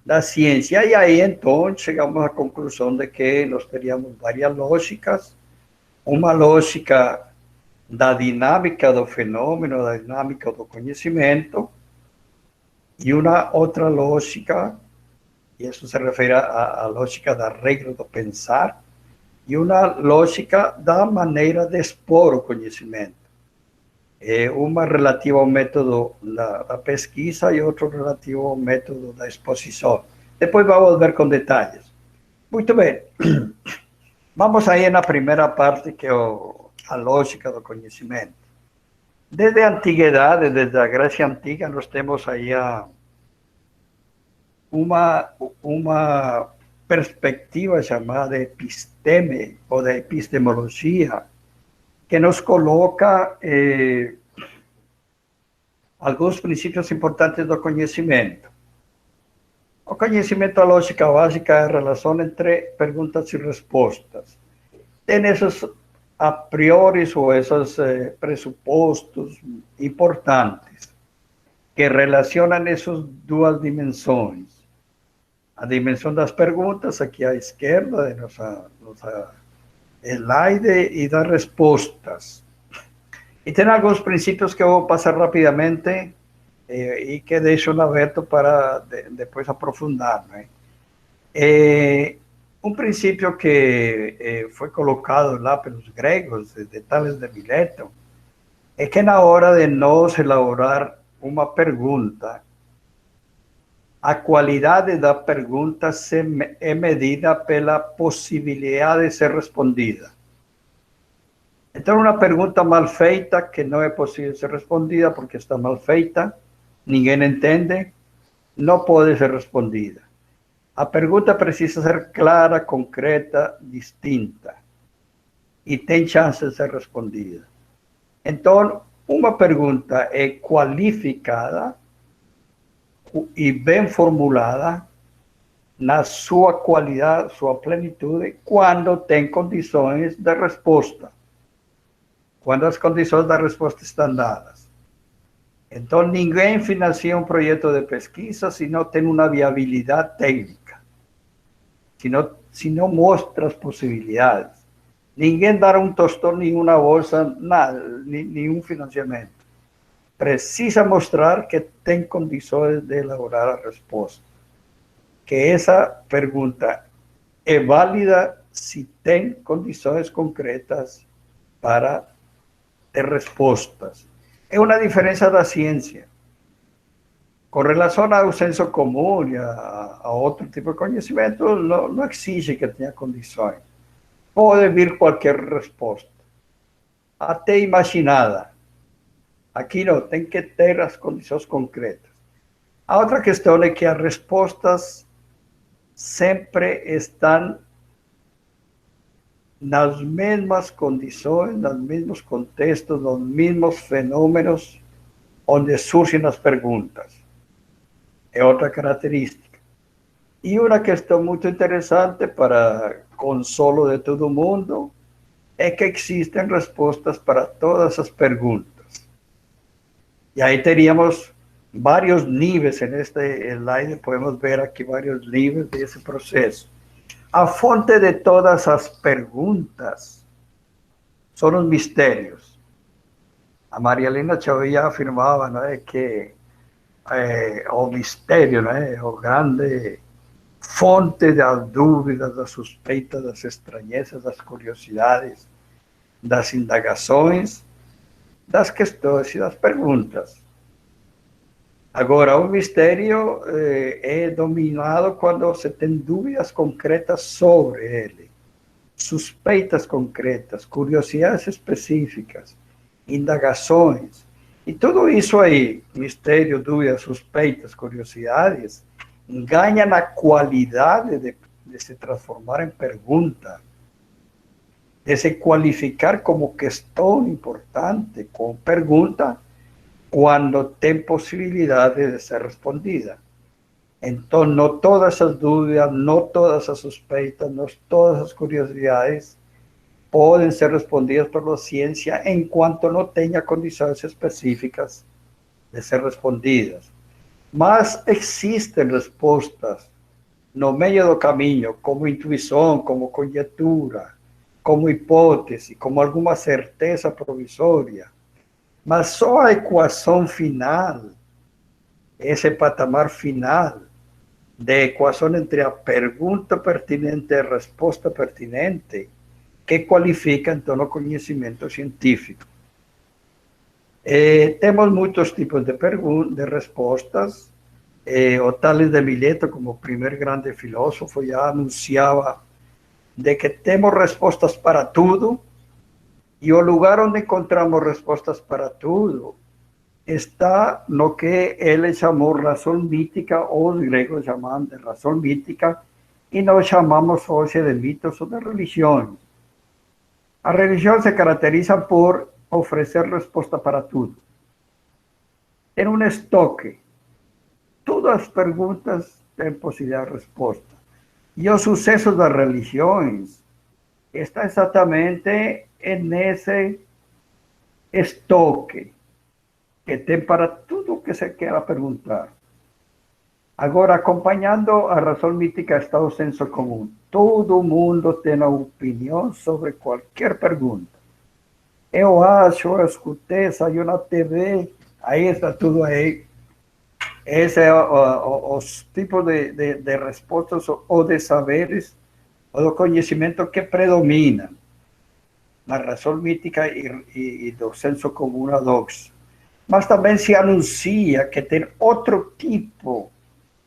da ciência. E aí, então, chegamos à conclusão de que nós teríamos várias lógicas, uma lógica da dinâmica do fenômeno, da dinâmica do conhecimento, e uma outra lógica, e isso se refere à lógica da regra do pensar, e uma lógica da maneira de expor o conhecimento. Uma relativa ao método da pesquisa e outra relativa ao método da exposição. Depois vamos ver com detalhes. Muito bem. Vamos aí na primeira parte, que é a lógica do conhecimento. Desde a antiguidade, desde a Grécia Antiga, nós temos aí uma perspectiva chamada episteme, ou da epistemologia, que nos coloca alguns princípios importantes do conhecimento. O conhecimento, a lógica básica é a relação entre perguntas e respostas. Tem esses a priori ou esses pressupostos importantes que relacionam essas duas dimensões. A dimensão das perguntas, aqui à esquerda de nossa slide, e das respostas. E tem alguns princípios que eu vou passar rapidamente e que deixo aberto para depois aprofundar. Um princípio que foi colocado lá pelos gregos, de Tales de Mileto, é que na hora de nós elaborar uma pergunta, a qualidade da pergunta é medida pela possibilidade de ser respondida. Então, uma pergunta mal feita, que não é possível ser respondida porque está mal feita, ninguém entende, não pode ser respondida. A pergunta precisa ser clara, concreta, distinta, e tem chance de ser respondida. Então, uma pergunta é qualificada e bem formulada na sua qualidade, sua plenitude, quando tem condições de resposta. Quando as condições da resposta estão dadas. Então, ninguém financia um projeto de pesquisa se não tem uma viabilidade técnica, se não mostra as possibilidades. Ninguém dá um tostão, nenhuma bolsa, nada, nenhum financiamento. Precisa mostrar que tem condições de elaborar a resposta. Que essa pergunta é válida se tem condições concretas para ter respostas. É uma diferença da ciência. Com relação ao senso comum e a outro tipo de conhecimento, não exige que tenha condições. Pode vir qualquer resposta, até imaginada. Aqui não, tem que ter as condições concretas. A outra questão é que as respostas sempre estão nas mesmas condições, nos mesmos contextos, nos mesmos fenômenos onde surgem as perguntas. É outra característica. E uma questão muito interessante para consolo de todo mundo é que existem respostas para todas as perguntas. E aí teríamos vários níveis neste slide, podemos ver aqui vários níveis desse processo. A fonte de todas as perguntas são os mistérios. A Maria Helena Chavia afirmava, não é, que o mistério, não é, o grande fonte das dúvidas, das suspeitas, das estranhezas, das curiosidades. das indagações, das questões e das perguntas. Agora, o mistério é dominado quando você tem dúvidas concretas sobre ele, suspeitas concretas, curiosidades específicas, indagações. E tudo isso aí, mistério, dúvidas, suspeitas, curiosidades, ganha na qualidade de se transformar em pergunta, de se qualificar como questão importante, como pergunta, quando tem possibilidade de ser respondida. Então, não todas as dúvidas, não todas as suspeitas, não todas as curiosidades podem ser respondidas pela ciência enquanto não tenha condições específicas de ser respondidas. Mas existem respostas no meio do caminho, como intuição, como conjectura, como hipótese, como alguma certeza provisória. Mas só a equação final, esse patamar final de equação entre a pergunta pertinente e a resposta pertinente, que qualifica então o conhecimento científico. Temos muitos tipos de respostas. O Tales de Mileto, como primeiro grande filósofo, já anunciava de que temos respostas para tudo, e o lugar onde encontramos respostas para tudo está no que ele chamou razão mítica, ou os gregos chamavam de razão mítica, e nós chamamos hoje de mitos ou de religiões. As religiões se caracterizam por oferecer resposta para tudo. Tem um estoque. Todas as perguntas têm possibilidade de resposta. E o sucesso das religiões está exatamente nesse estoque que tem para tudo que se queira perguntar. Agora, acompanhando a razão mítica está o senso comum. Todo mundo tem uma opinião sobre qualquer pergunta. Eu acho, eu escutei, saiu na TV, aí está tudo aí. Esse é os tipos de respostas ou de saberes ou do conhecimento que predominam na razão mítica e do senso comum ad hoc. Mas também se anuncia que tem outro tipo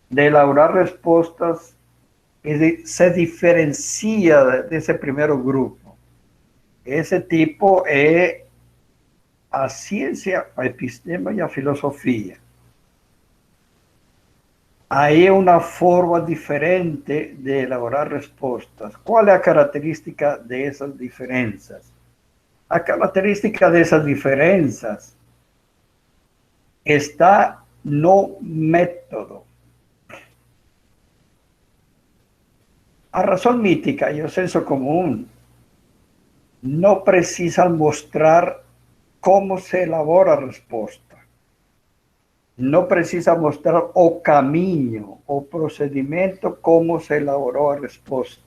de elaborar respostas que se diferencia desse primeiro grupo. Esse tipo é a ciência, a epistema e a filosofia. Aí é uma forma diferente de elaborar respostas. Qual é a característica dessas diferenças? A característica dessas diferenças está no método. A razão mítica e o senso comum não precisam mostrar como se elabora a resposta. Não precisa mostrar o caminho, o procedimento, como se elaborou a resposta.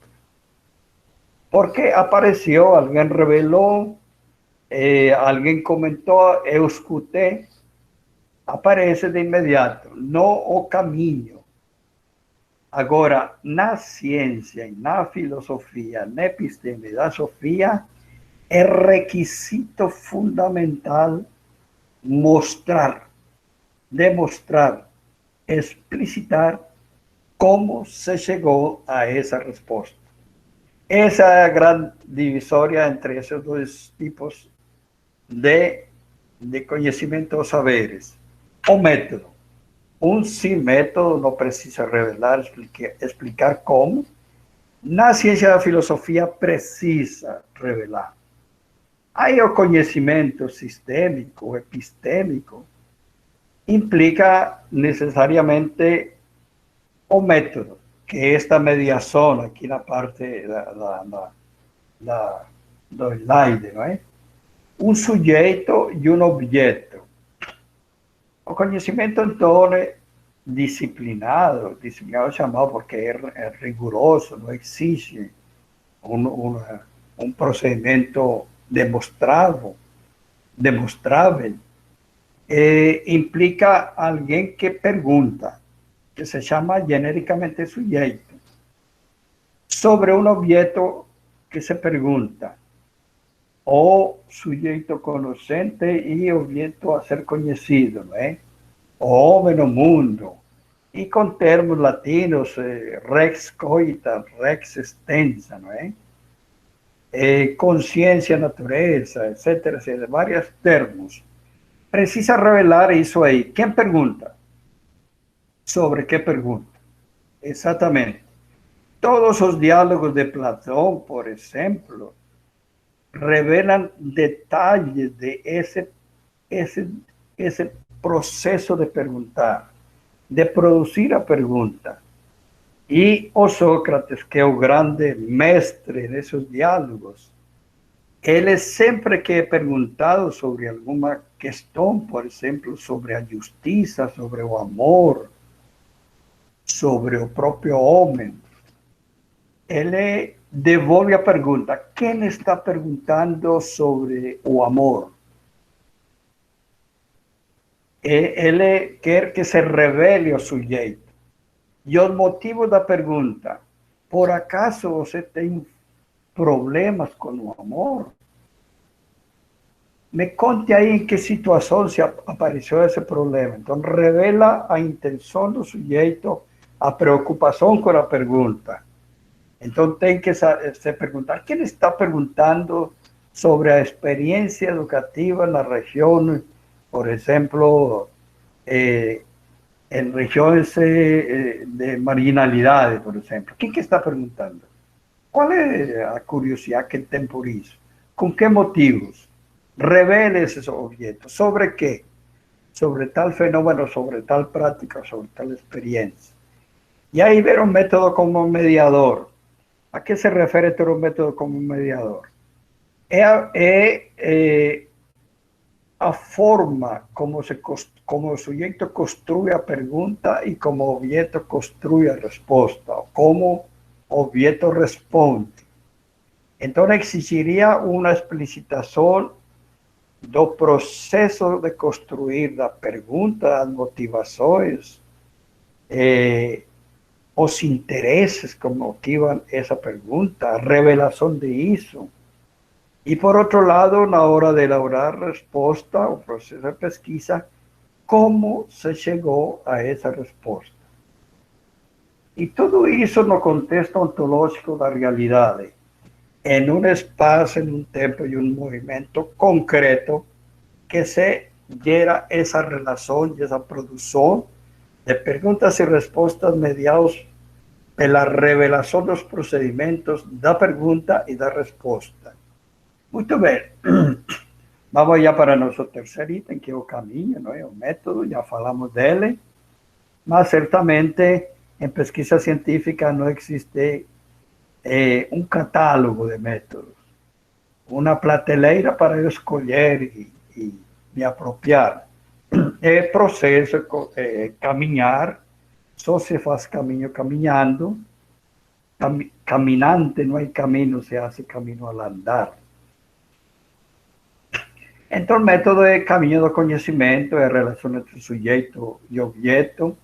Porque apareceu, alguém revelou, alguém comentou, eu escutei, aparece de imediato, não o caminho. Agora, na ciência, na filosofia, na episteme e na sofia, é requisito fundamental mostrar, demonstrar, explicitar como se chegou a essa resposta. Essa é a grande divisória entre esses dois tipos de conhecimento ou saberes. O método. Sem método não precisa revelar, explicar como. Na ciência da filosofia precisa revelar. Aí o conhecimento sistêmico, epistêmico, implica necessariamente o método, que é esta mediação aqui na parte do slide, não é? Um sujeito e um objeto. O conhecimento, então, é disciplinado chamado porque é rigoroso, não exige um procedimento demonstrável, implica alguém que pergunta, que se chama genericamente sujeito, sobre um objeto que se pergunta. o sujeito conhecente e objeto a ser conhecido, não é? O homem no mundo. E com termos latinos, rex coita, rex extensa, não é? Consciência, natureza, etc., etc., vários termos. Precisa revelar isso aí. Quem pergunta? ¿Sobre qué pergunta? Exatamente. Todos os diálogos de Platón, por ejemplo, revelan detalles de ese proceso de preguntar, de producir a pergunta. E o Sócrates, que é o grande mestre desses diálogos, ele sempre que é perguntado sobre alguma questão, por exemplo, sobre a justiça, sobre o amor, sobre o próprio homem, ele devolve a pergunta. Quem está perguntando sobre o amor? Ele quer que se revele o sujeito. E o motivo da pergunta: por acaso você tem problemas com o amor? Me conte aí em que situação se apareceu esse problema. Então, revela a intenção do sujeito, a preocupação com a pergunta. Então, tem que se perguntar. Quem está perguntando sobre a experiência educativa na região, por exemplo, em regiões de marginalidade, por exemplo? Quem que está perguntando? Qual é a curiosidade que tem por isso? Com que motivos? Revele esses objetos. Sobre quê? Sobre tal fenômeno, sobre tal prática, sobre tal experiência. E aí ver o método como mediador. A que se refere ter o método como mediador? É a forma como o sujeito construi a pergunta e como o objeto construi a resposta, como o objeto responde. Então, exigiria uma explicitação do processo de construir da pergunta, as motivações, os interesses que motivam essa pergunta, a revelação disso. E, por outro lado, na hora de elaborar a resposta, o processo de pesquisa, como se chegou a essa resposta. E tudo isso no contexto ontológico da realidade, em um espaço, em um tempo e um movimento concreto que se gera essa relação e essa produção de perguntas e respostas mediados pela revelação dos procedimentos da pergunta e da resposta. Muito bem. Vamos já para nosso terceiro item, que é o caminho, não é? O método, já falamos dele, mas certamente em pesquisa científica não existe um catálogo de métodos, uma prateleira para eu escolher e me apropriar. É processo, caminhar, só se faz caminho caminhando, caminante não é caminho, se faz caminho ao andar. Então, o método é caminho do conhecimento, é a relação entre sujeito e objeto,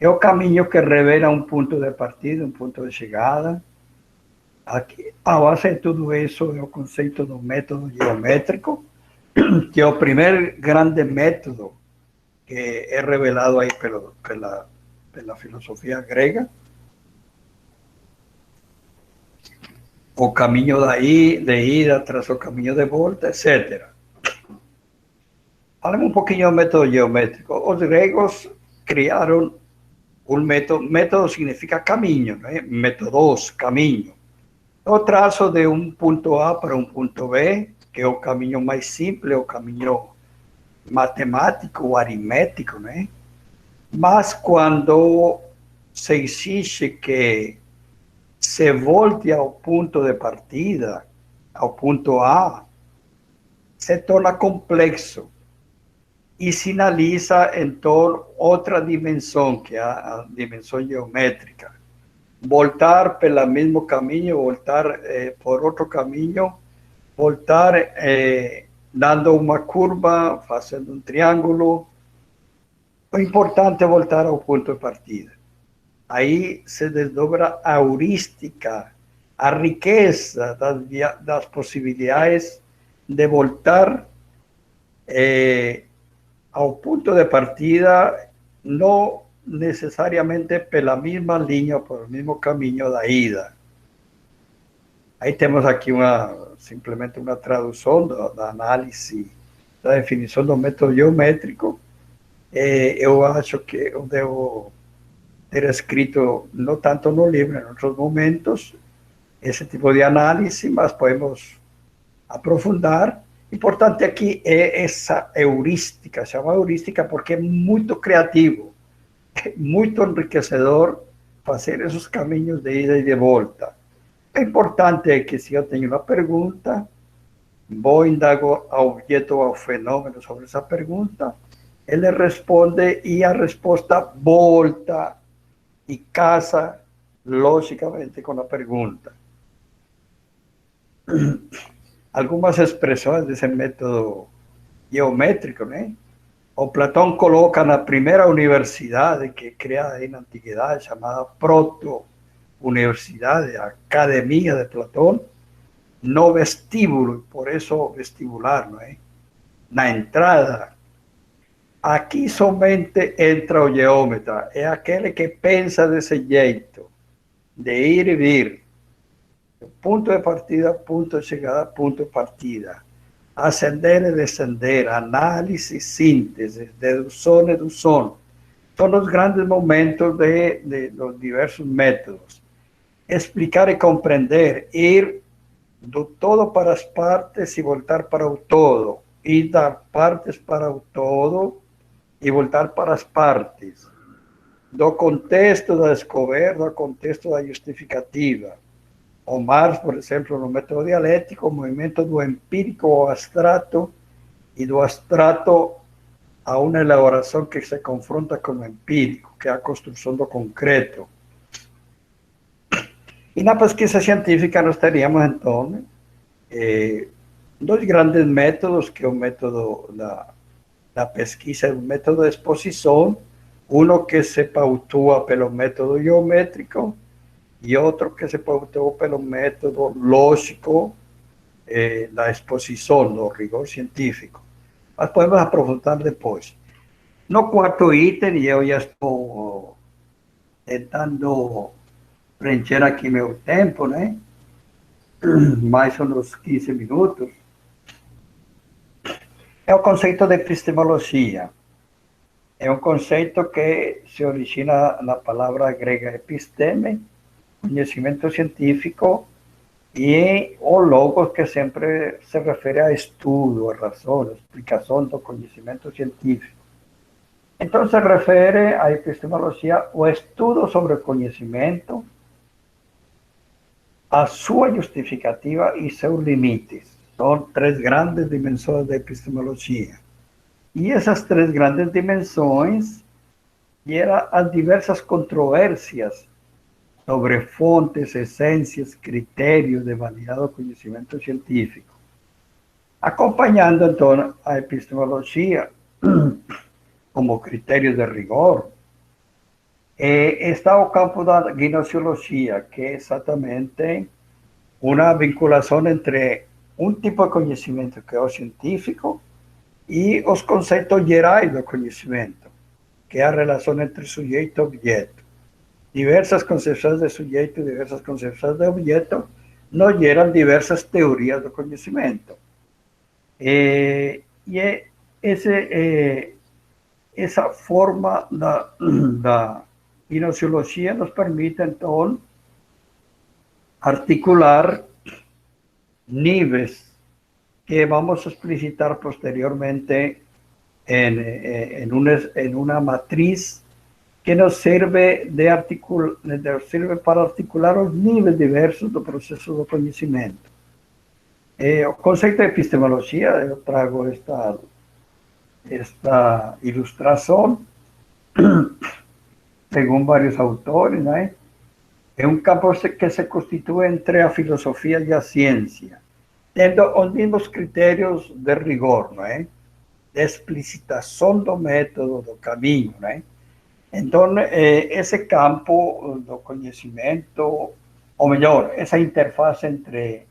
é o caminho que revela um ponto de partida, um ponto de chegada. Aqui, a base de tudo isso é o conceito do método geométrico, que é o primeiro grande método que é revelado aí pela filosofia grega. O caminho de ida tras o caminho de volta, etc. Falemos um pouquinho do método geométrico. Os gregos criaram um método. Método significa caminho, não é? Métodos, caminho. O traço de um ponto A para um ponto B, que é o caminho mais simples, o caminho matemático, o aritmético, né? Mas quando se exige que se volte ao ponto de partida, ao ponto A, se torna complexo e sinaliza então outra dimensão, que é a dimensão geométrica. Voltar pelo mesmo caminho, voltar por outro caminho, voltar dando uma curva, fazendo um triângulo. O importante é voltar ao ponto de partida. Aí se desdobra a heurística, a riqueza das possibilidades de voltar ao ponto de partida, não necessariamente pela mesma linha, por mesmo caminho da ida. Aí temos aqui simplesmente uma tradução da análise, da definição do método geométrico. Eu acho que eu devo ter escrito, não tanto no livro, em outros momentos, esse tipo de análise, mas podemos aprofundar. Importante aqui é essa heurística, chama heurística porque é muito criativo, é muito enriquecedor fazer esses caminhos de ida e de volta. É importante que se eu tenho uma pergunta, vou indago ao objeto ou ao fenômeno sobre essa pergunta, ele responde e a resposta volta e casa logicamente com a pergunta. Algumas expressões desse método geométrico, né? O Platão coloca na primeira universidade que é criada aí na antiguidade, chamada proto-universidade, a Academia de Platão, no vestíbulo, por isso vestibular, não é? Na entrada. Aqui somente entra o geômetra, é aquele que pensa desse jeito, de ir e vir. Ponto de partida, ponto de chegada, ponto de partida. Ascender e descender, análise, síntese, dedução e dedução. São os grandes momentos dos diversos métodos. Explicar e compreender, ir do todo para as partes e voltar para o todo. Ir das partes para o todo e voltar para as partes. Do contexto da descoberta, do contexto da justificativa. O Marx, por exemplo, no método dialético, o movimento do empírico ao abstrato e do abstrato a uma elaboração que se confronta com o empírico, que é a construção do concreto. E na pesquisa científica nós teríamos, então, dois grandes métodos, que é o método da pesquisa e o método de exposição, um que se pautua pelo método geométrico, e outro que se pautou pelo método lógico da exposição, do rigor científico. Mas podemos aprofundar depois. No quarto item, e eu já estou tentando preencher aqui meu tempo, né? Mais uns 15 minutos. É o conceito de epistemologia. É um conceito que se origina na palavra grega episteme, conhecimento científico, e o logos, que sempre se refere a estudo, a razão, a explicação do conhecimento científico. Então, se refere à epistemologia, o estudo sobre o conhecimento, a sua justificativa e seus limites. São três grandes dimensões da epistemologia. E essas três grandes dimensões geram as diversas controvérsias sobre fontes, essências, critérios de validade do conhecimento científico. Acompanhando, então, a epistemologia como critério de rigor, está o campo da gnoseologia, que é exatamente uma vinculação entre um tipo de conhecimento, que é o científico, e os conceitos gerais do conhecimento, que é a relação entre sujeito e objeto. Diversas concepções de sujeito e diversas concepções de objeto nos geram diversas teorias do conhecimento. Essa forma da gnoseologia nos permite, então, articular níveis que vamos explicitar posteriormente en una matriz que nos sirve para articular os níveis diversos do processo do conhecimento. O conceito de epistemologia, eu trago esta ilustração, segundo vários autores, né? É um campo que se constitui entre a filosofia e a ciência, tendo os mesmos critérios de rigor, não é? De explicitação do método, do caminho, né? Então, esse campo do conhecimento, ou melhor, essa interface entre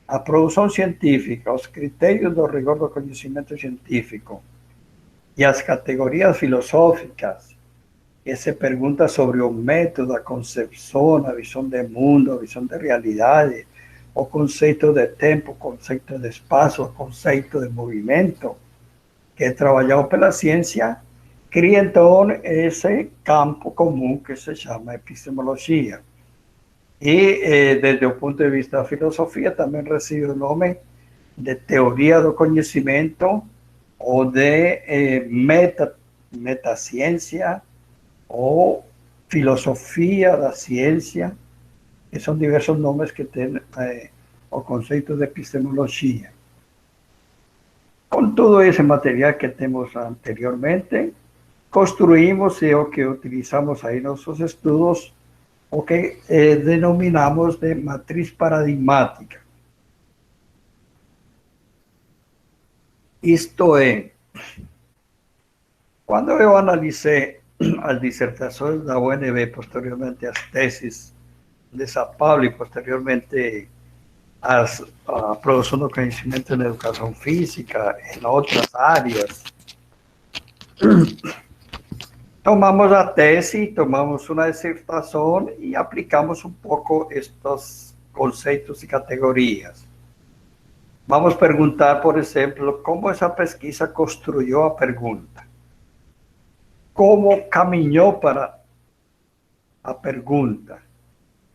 a produção científica, aos critérios do rigor do conhecimento científico e às categorias filosóficas, que se pergunta sobre o método, a concepção, a visão de mundo, a visão de realidade, o conceito de tempo, o conceito de espaço, o conceito de movimento, que é trabalhado pela ciência, cria então esse campo comum que se chama epistemologia. E, desde o ponto de vista da filosofia, também recebe o nome de teoria do conhecimento ou de metaciência ou filosofia da ciência, que são diversos nomes que tem o conceito de epistemologia. Com todo esse material que temos anteriormente, construímos e o que utilizamos aí nos nossos estudos, o que denominamos de matriz paradigmática. Isto é, quando eu analisei as dissertações da UNB, posteriormente as teses de São Paulo e posteriormente a produção do conhecimento na educação física, em outras áreas, tomamos a tese, tomamos uma dissertação e aplicamos um pouco estes conceitos e categorias. Vamos perguntar, por exemplo, como essa pesquisa construiu a pergunta, como caminhou para a pergunta.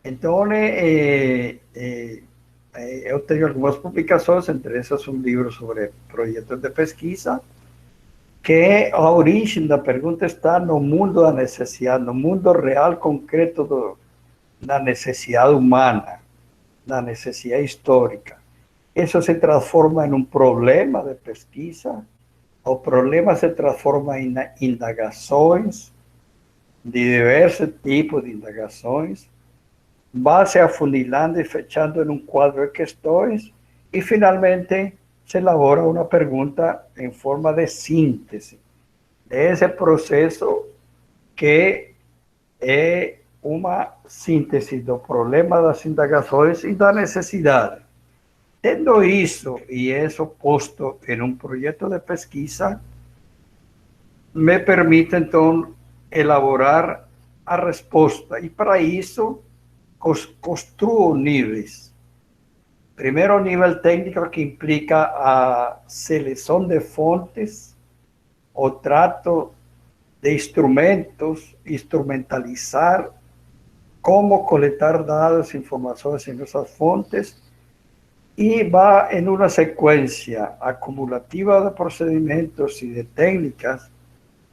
Então, eu tenho algumas publicações, entre essas um livro sobre projetos de pesquisa, que a origem da pergunta está no mundo da necessidade, no mundo real, concreto da necessidade humana, da necessidade histórica. Isso se transforma em um problema de pesquisa, o problema se transforma em indagações, de diversos tipos de indagações, vai se afunilando e fechando em um quadro de questões, e finalmente se elabora uma pergunta em forma de síntese desse processo, que é uma síntese do problema das indagações e da necessidade. Tendo isso e isso posto em um projeto de pesquisa, me permite então elaborar a resposta, e para isso construo níveis. Primeiro, o nível técnico, que implica a seleção de fontes, o trato de instrumentos, instrumentalizar, como coletar dados, informações em essas fontes, e vai em uma sequência acumulativa de procedimentos e de técnicas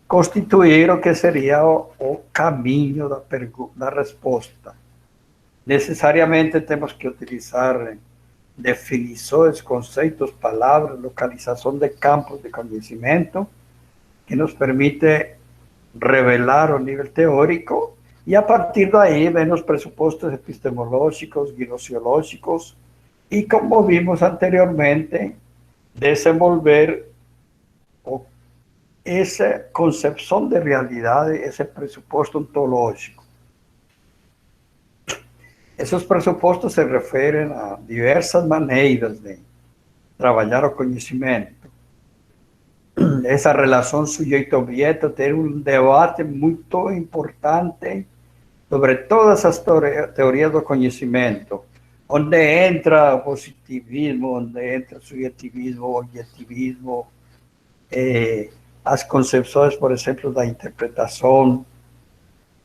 constituir o que seria o caminho da resposta. Necessariamente temos que utilizar definições, conceitos, palavras, localização de campos de conhecimento, que nos permite revelar o nível teórico, e a partir daí vem os pressupostos epistemológicos, gnosiológicos, e, como vimos anteriormente, desenvolver essa concepção de realidade, esse pressuposto ontológico. Esses pressupostos se referem a diversas maneiras de trabalhar o conhecimento. Essa relação sujeito-objeto tem um debate muito importante sobre todas as teorias do conhecimento, onde entra o positivismo, onde entra o subjetivismo, o objetivismo, as concepções, por exemplo, da interpretação,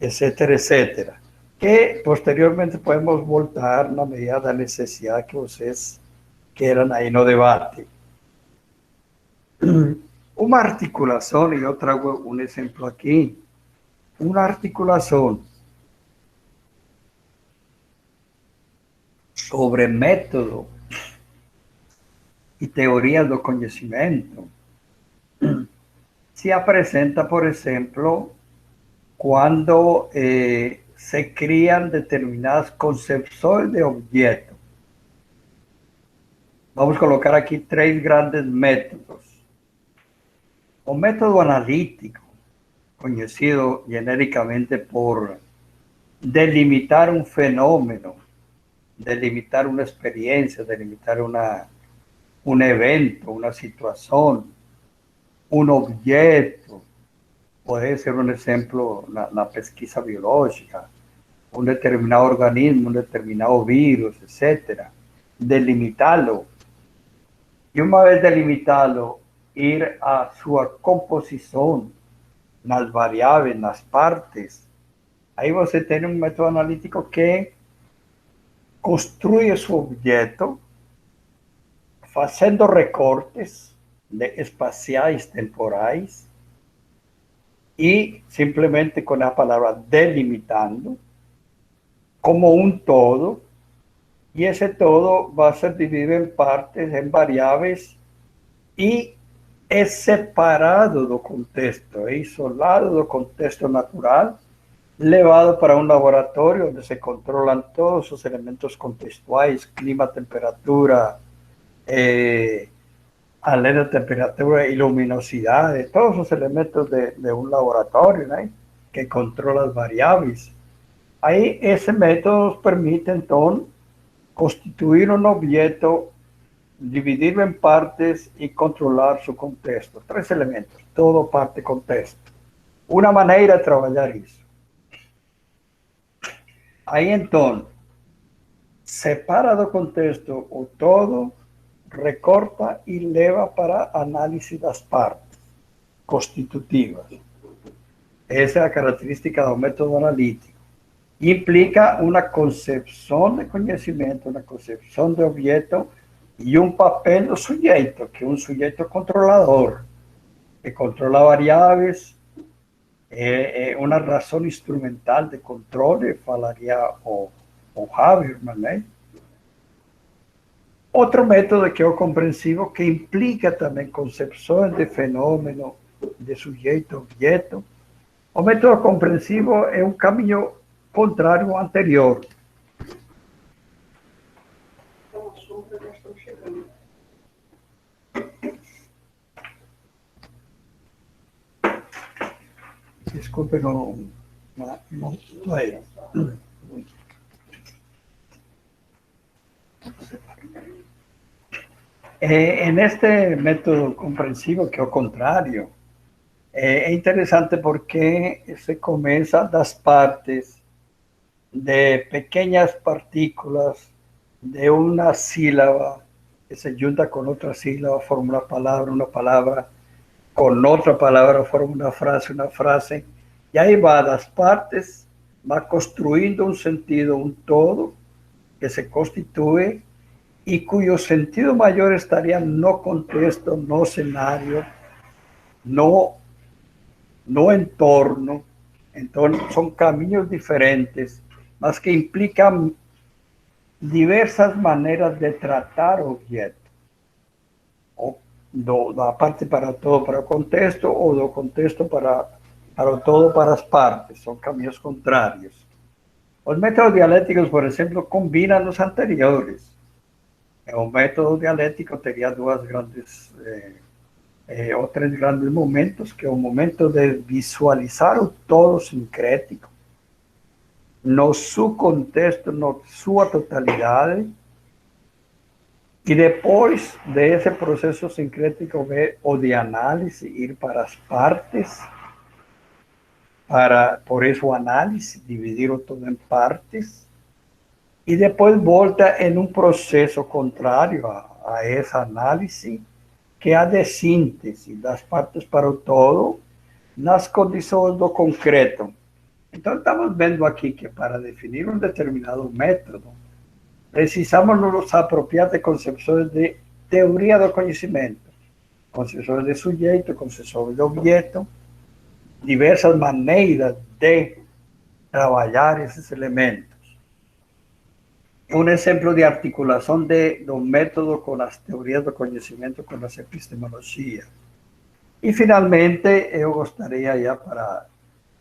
etc., etc., que posteriormente podemos voltar na medida da necessidade que vocês queiram aí no debate. Uma articulação, e eu trago um exemplo aqui, uma articulação sobre método e teoria do conhecimento se apresenta, por exemplo, quando se criam determinadas concepções de objeto. Vamos colocar aqui 3 grandes métodos. O método analítico, conhecido genericamente por delimitar um fenômeno delimitar una experiencia, delimitar un evento, una situación, un objeto. Puede ser un ejemplo la pesquisa biológica, un determinado organismo, un determinado virus, etcétera. Delimitarlo. Y una vez delimitado, ir a su composición, las variables, las partes. Ahí você tiene un método analítico que construye su objeto haciendo recortes espaciales temporales y simplemente con la palabra delimitando como un todo, y ese todo va a ser dividido en partes, en variables, y es separado do contexto, é isolado do contexto natural, levado para um laboratório onde se controlam todos os elementos contextuais, clima, temperatura, além da temperatura e luminosidade, todos os elementos de um laboratório, né, que controla as variáveis. Aí, esse método nos permite, então, constituir um objeto, dividirlo en partes y controlar su contexto. 3 elementos, todo parte contexto. Una manera de trabajar eso. Ahí entonces, separa do contexto o todo, recorta y leva para análisis das partes constitutivas. Esa es la característica del método analítico. Implica una concepción de conocimiento, una concepción de objeto y un papel do sujeto, que es un sujeto controlador, que controla variables, una razón instrumental de control, falaría o Habermas, ¿no? Otro método que es comprensivo, que implica también concepciones de fenómeno, de sujeto-objeto. O método comprensivo es un camino contrario ao anterior. Desculpe, no hay. En este método comprensivo, que es o contrário, é interessante porque se começa das partes de pequeñas partículas de una sílaba que se junta con otra sílaba, forma una palabra con otra palabra, forma una frase, y ahí va las partes, va construyendo un sentido, un todo que se constituye y cuyo sentido mayor estaría no contexto, no escenario, no entorno. Entonces son caminos diferentes, mas que implican diversas maneras de tratar objetos. O da parte para todo para o contexto, ou do contexto para o todo para as partes. São caminhos contrários. Os métodos dialéticos, por exemplo, combinam os anteriores. O método dialético teria duas grandes, ou 3 grandes momentos, que é o momento de visualizar o todo sincrético, no seu contexto, na sua totalidade, e depois desse processo sincrético ver o de análise, ir para as partes, por isso o análise, dividir o todo em partes, e depois volta em um processo contrário a essa análise, que é a de síntese das partes para o todo, nas condições do concreto. Então, estamos vendo aqui que para definir um determinado método, precisamos nos apropriar de concepções de teoria do conhecimento, concepções de sujeito, concepções de objeto, diversas maneiras de trabalhar esses elementos. Um exemplo de articulação do método com as teorias do conhecimento, com as epistemologias. E, finalmente, eu gostaria já para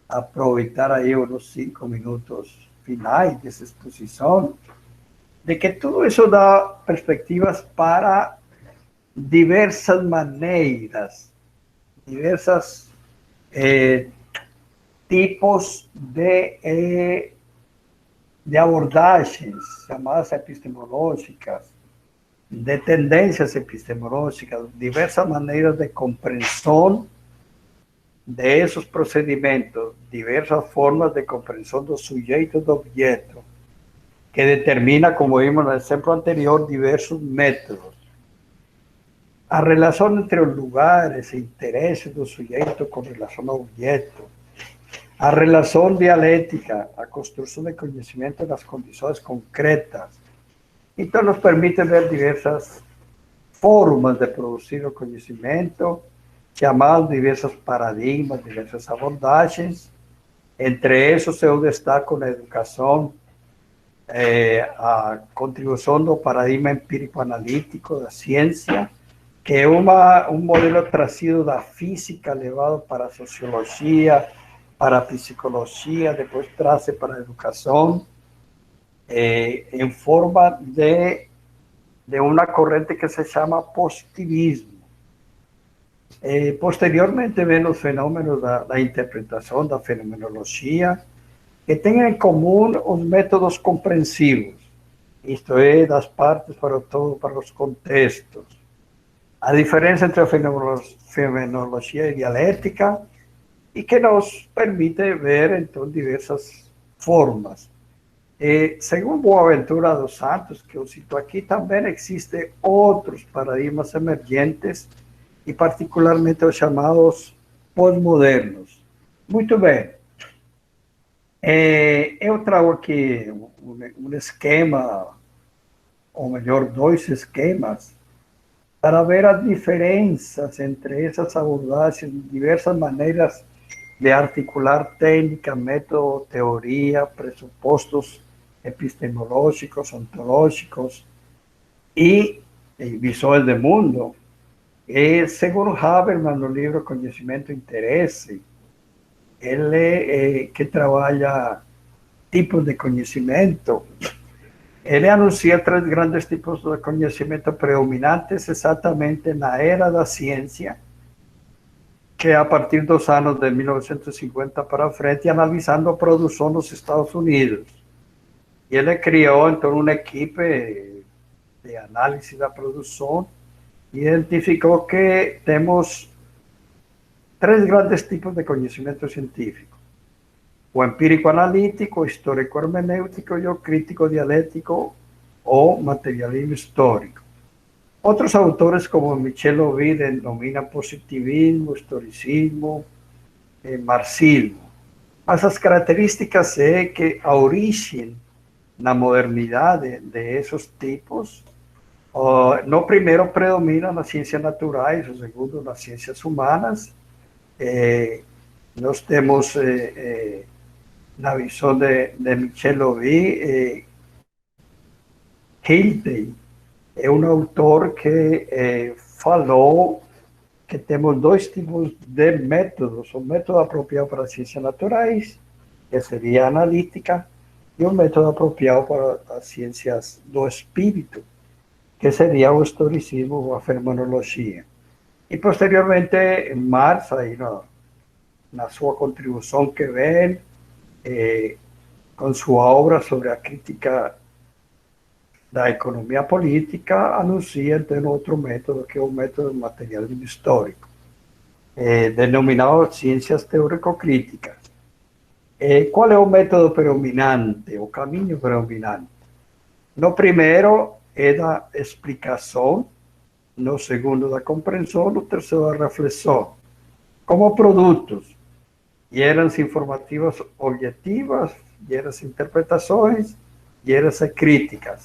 aproveitar aí os 5 minutos finais dessa exposição, de que tudo isso dá perspectivas para diversas maneiras, diversos tipos de de abordagens chamadas epistemológicas, de tendências epistemológicas, diversas maneiras de compreensão de esses procedimentos, diversas formas de compreensão do sujeito e do objeto, que determina, como vimos no exemplo anterior, diversos métodos. A relação entre os lugares e interesses do sujeito com relação ao objeto, a relação dialética, a construção de conhecimento nas condições concretas. Então, nos permite ver diversas formas de produzir o conhecimento, chamados diversos paradigmas, diversas abordagens. Entre esses, eu destaco na educação a contribuição do paradigma empírico-analítico da ciência, que é um modelo trazido da física, levado para a sociologia, para a psicologia, depois traz para a educação, em forma de uma corrente que se chama positivismo. Posteriormente, vem os fenômenos da interpretação, da fenomenologia, que têm em comum os métodos compreensivos, isto é, das partes para o todo, para os contextos. A diferença entre a fenomenologia e dialética, e que nos permite ver, então, diversas formas. Segundo Boaventura dos Santos, que eu cito aqui, também existem outros paradigmas emergentes, e particularmente os chamados pós-modernos. Muito bem. Eu trago aqui um esquema, ou melhor, dois esquemas, para ver as diferenças entre essas abordagens, diversas maneiras de articular técnica, método, teoria, pressupostos epistemológicos, ontológicos e visões de mundo. Segundo Habermas, no livro Conhecimento e Interesse, ele que trabalha tipos de conhecimento, ele anuncia 3 grandes tipos de conhecimento predominantes exatamente na era da ciência, que é a partir dos anos de 1950 para frente, analisando a produção nos Estados Unidos. E ele criou, então, uma equipe de análise da produção e identificou que temos 3 grandes tipos de conhecimento científico: o empírico-analítico, o histórico-hermenêutico e o crítico-dialético ou materialismo histórico. Outros autores, como Michel Ovid, denominan positivismo, historicismo, marxismo. Mas as características é que a origem na modernidade de esses tipos, no primeiro predomina nas ciências naturais, o segundo nas ciências humanas. Nós temos, na visão de Michel Ovid, Hilde é um autor que falou que temos 2 tipos de métodos: o método apropriado para as ciências naturais, que seria a analítica, e o método apropriado para as ciências do espírito, que seria o historicismo ou a fenomenologia. E posteriormente, Marx, aí na sua contribuição que vem, com sua obra sobre a crítica da economia política, anuncia então outro método, que é o método do materialismo histórico, denominado ciências teórico-críticas. Qual é o método predominante, o caminho predominante? No primeiro é da explicação, no segundo da compreensão, no terceiro da reflexão, como produtos, hieras informativas objetivas, hieras interpretações, hieras críticas.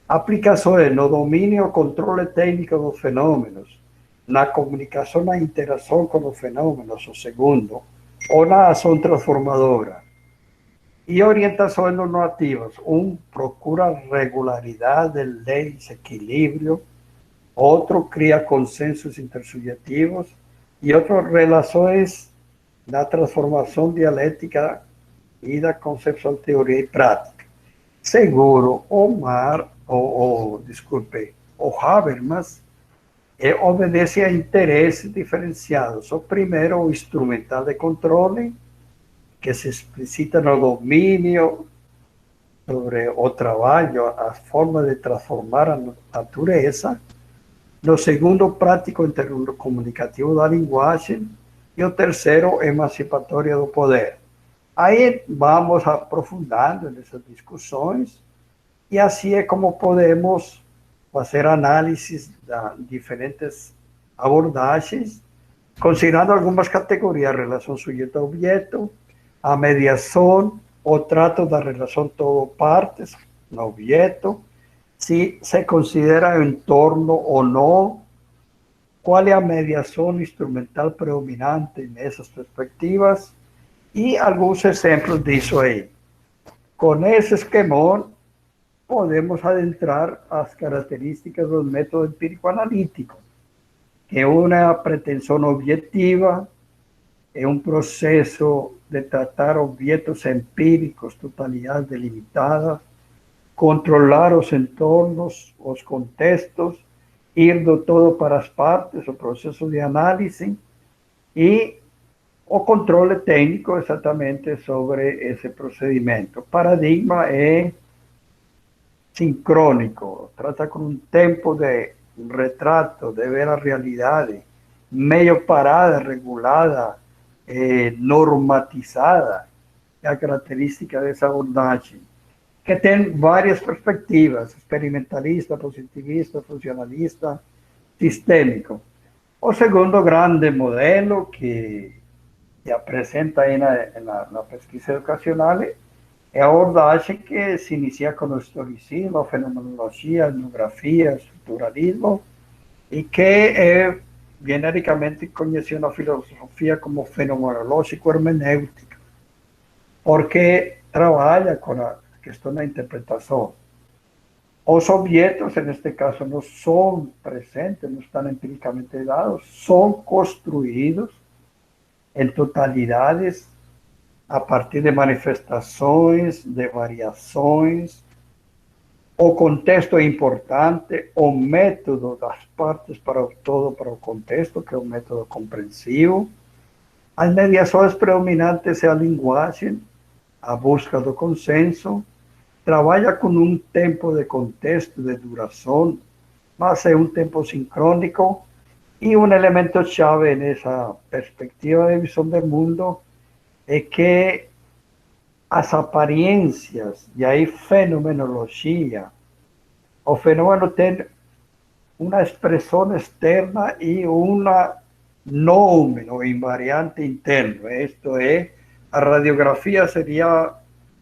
Aplicações no domínio e controle técnico dos fenômenos, na comunicação, na interação com os fenômenos, o segundo, ou na ação transformadora. E orientações normativas: procura regularidade, leis, equilíbrio; outro cria consensos intersubjetivos; e outro, relações da transformação dialética e da concepção, teoria e prática. Seguro, o Habermas obedece a interesses diferenciados. O primeiro, o instrumental de controle, que se explicita no domínio sobre o trabalho, as formas de transformar a natureza. No segundo, prático intercomunicativo da linguagem. E o terceiro, emancipatória do poder. Aí vamos aprofundando nessas discussões, e assim é como podemos fazer análises de diferentes abordagens, considerando algumas categorias: relação sujeito-objeto, a mediação, o trato da relação todo-partes no objeto, se se considera o entorno ou não, qual é a mediação instrumental predominante nessas perspectivas, e alguns exemplos disso aí. Com esse esquemão, podemos adentrar as características do método empírico-analítico, que é uma pretensão objetiva, é um processo de tratar objetos empíricos, totalidades delimitadas, controlar os entornos, os contextos, ir do todo para as partes, o processo de análise, e o controle técnico exatamente sobre esse procedimento. O paradigma é sincrônico, trata com um tempo de retrato, de ver a realidade meio parada, regulada, normatizada. É a característica dessa abordagem, que tem várias perspectivas: experimentalista, positivista, funcionalista, sistêmico. O segundo grande modelo que se apresenta aí na pesquisa educacional é a abordagem que se inicia com o historicismo, a fenomenologia, a etnografia, o estruturalismo, e que é genericamente conhecida na filosofia como fenomenológico-hermenêutica, porque trabalha com a questão da interpretação. Os objetos, neste caso, não são presentes, não estão empiricamente dados, são construídos em totalidades a partir de manifestações, de variações. O contexto é importante, o método das partes para o todo, para o contexto, que é um método compreensivo. As mediações predominantes é a linguagem, a busca do consenso, trabalha com um tempo de contexto, de duração, mas é um tempo sincrônico, e um elemento chave nessa perspectiva de visão do mundo é que as aparências, e aí fenomenologia, o fenômeno tem uma expressão externa e uma nome, ou invariante interno. Isto é, a radiografia seria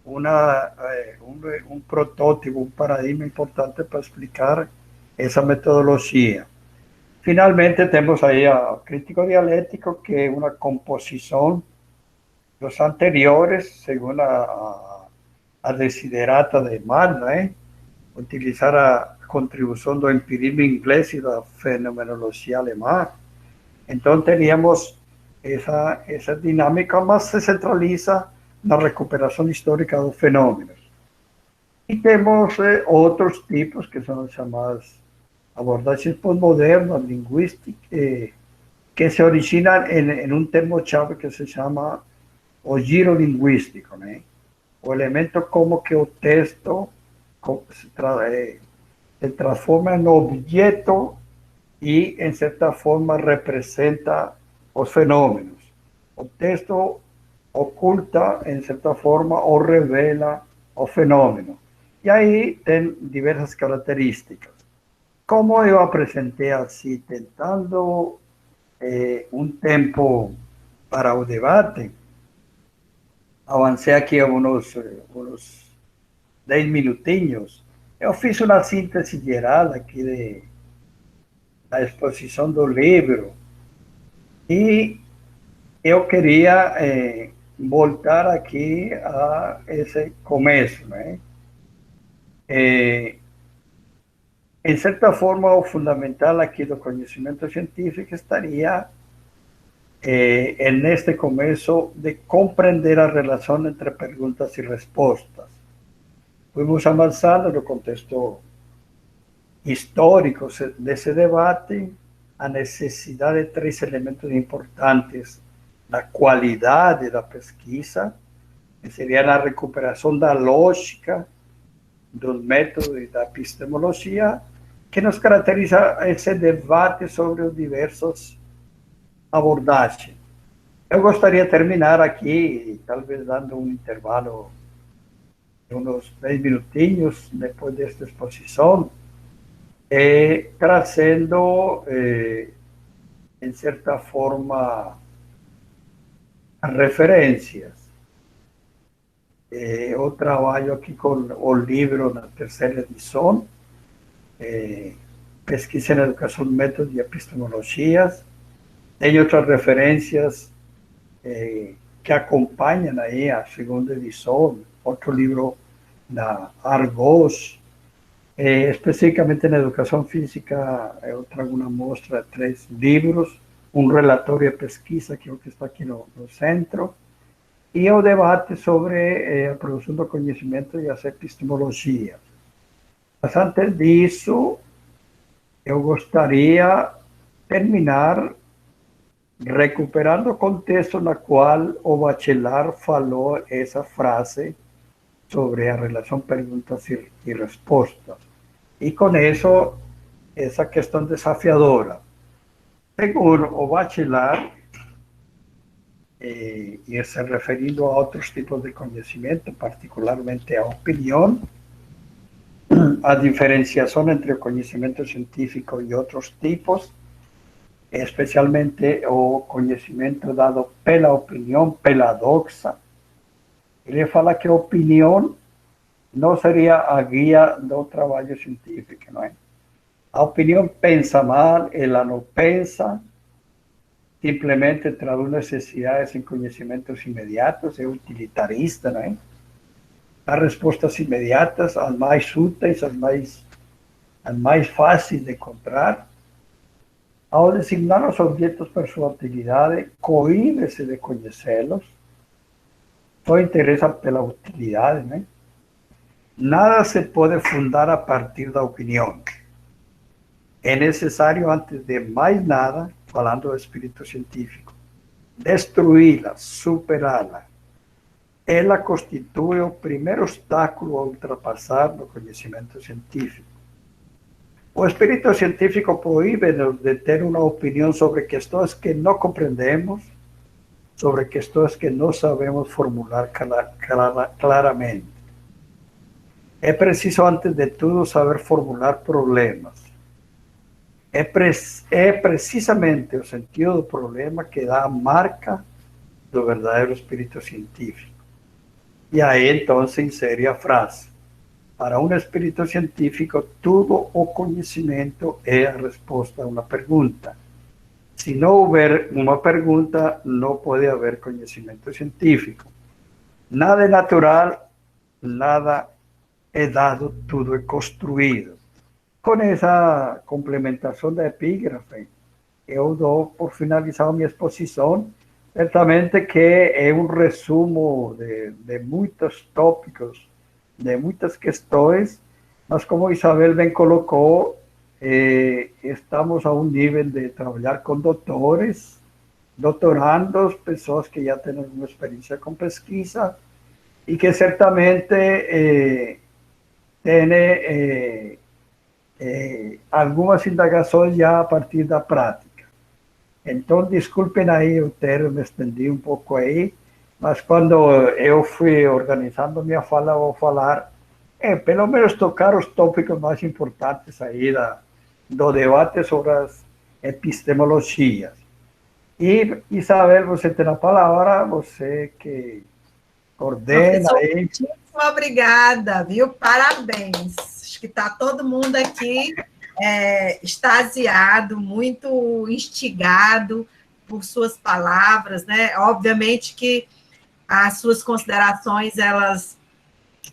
um protótipo, um paradigma importante para explicar essa metodologia. Finalmente, temos aí o crítico dialético, que é uma composição dos anteriores, segundo a desiderata de Mann, né? Utilizar a contribuição do empirismo inglês e da fenomenologia alemã. Então, teríamos essa dinâmica, mas se centraliza na recuperação histórica dos fenômenos. E temos outros tipos, que são as chamadas abordagens pós-modernas, linguísticas, que se originam em um termo-chave que se chama o giro linguístico, né? O elemento como que o texto se transforma em objeto e, em certa forma, representa os fenômenos. O texto oculta, em certa forma, ou revela o fenômeno. E aí tem diversas características. Como eu apresentei assim, tentando um tempo para o debate, avancei aqui uns 10 minutinhos. Eu fiz uma síntese geral aqui da exposição do livro, e eu queria voltar aqui a esse começo, né? Em certa forma, o fundamental aqui do conhecimento científico estaria neste começo de compreender a relação entre perguntas e respostas. Fomos avançando no contexto histórico desse debate, a necessidade de 3 elementos importantes da qualidade da pesquisa, que seria a recuperação da lógica dos métodos e da epistemologia, que nos caracteriza esse debate sobre os diversos abordagens. Eu gostaria de terminar aqui, talvez dando um intervalo de uns 10 minutinhos depois desta exposição, trazendo, em certa forma, referências. Eu trabalho aqui com o livro na terceira edição, Pesquisa em Educação, Métodos e Epistemologias. Tem outras referências que acompanham aí a segunda edição, outro livro da Argos, especificamente na educação física. Eu trago uma amostra de 3 livros, um relatório de pesquisa, que é o que está aqui no centro, e o debate sobre a produção do conhecimento e as epistemologias. Mas antes disso, eu gostaria de terminar recuperando o contexto no qual o Bachelard falou essa frase sobre a relação perguntas e respostas. E com isso, essa questão desafiadora. Segundo o Bachelard, e se referindo a outros tipos de conhecimento, particularmente a opinião, a diferenciação entre o conhecimento científico e outros tipos, especialmente o conhecimento dado pela opinião, pela doxa. Ele fala que a opinião não seria a guia do trabalho científico, não é? A opinião pensa mal, ela não pensa, simplesmente traduz necessidades em conhecimentos imediatos, é utilitarista, não é? As respostas imediatas, as mais úteis, as mais fáceis de encontrar. Ao designar os objetos por sua utilidade, coíbe-se de conhecê-los, só interessa pela utilidade, né? Nada se pode fundar a partir da opinião. É necessário, antes de mais nada, falando do espírito científico, destruí-la, superá-la. Ela constitui o primeiro obstáculo a ultrapassar no conhecimento científico. O espírito científico proíbe-nos de ter uma opinião sobre questões que não compreendemos, sobre questões que não sabemos formular claramente. É preciso, antes de tudo, saber formular problemas. É precisamente o sentido do problema que dá a marca do verdadeiro espírito científico. E aí, então, se insere a frase: para um espírito científico, todo o conhecimento é a resposta a uma pergunta. Se não houver uma pergunta, não pode haver conhecimento científico. Nada é natural, nada é dado, tudo é construído. Com essa complementação da epígrafe, eu dou por finalizar minha exposição. Certamente que é um resumo de muitos tópicos, de muitas questões, mas como Isabel bem colocou, estamos a um nível de trabalhar com doutores, doutorandos, pessoas que já têm alguma experiência com pesquisa e que certamente têm algumas indagações já a partir da prática. Então, desculpem aí eu ter me estendi um pouco aí, mas quando eu fui organizando minha fala, vou falar, pelo menos tocar os tópicos mais importantes aí do debate sobre as epistemologias. E, Isabel, você tem a palavra, você que coordena aí. Muitíssimo obrigada, viu? Parabéns. Acho que está todo mundo aqui extasiado, muito instigado por suas palavras, né? Obviamente que as suas considerações, elas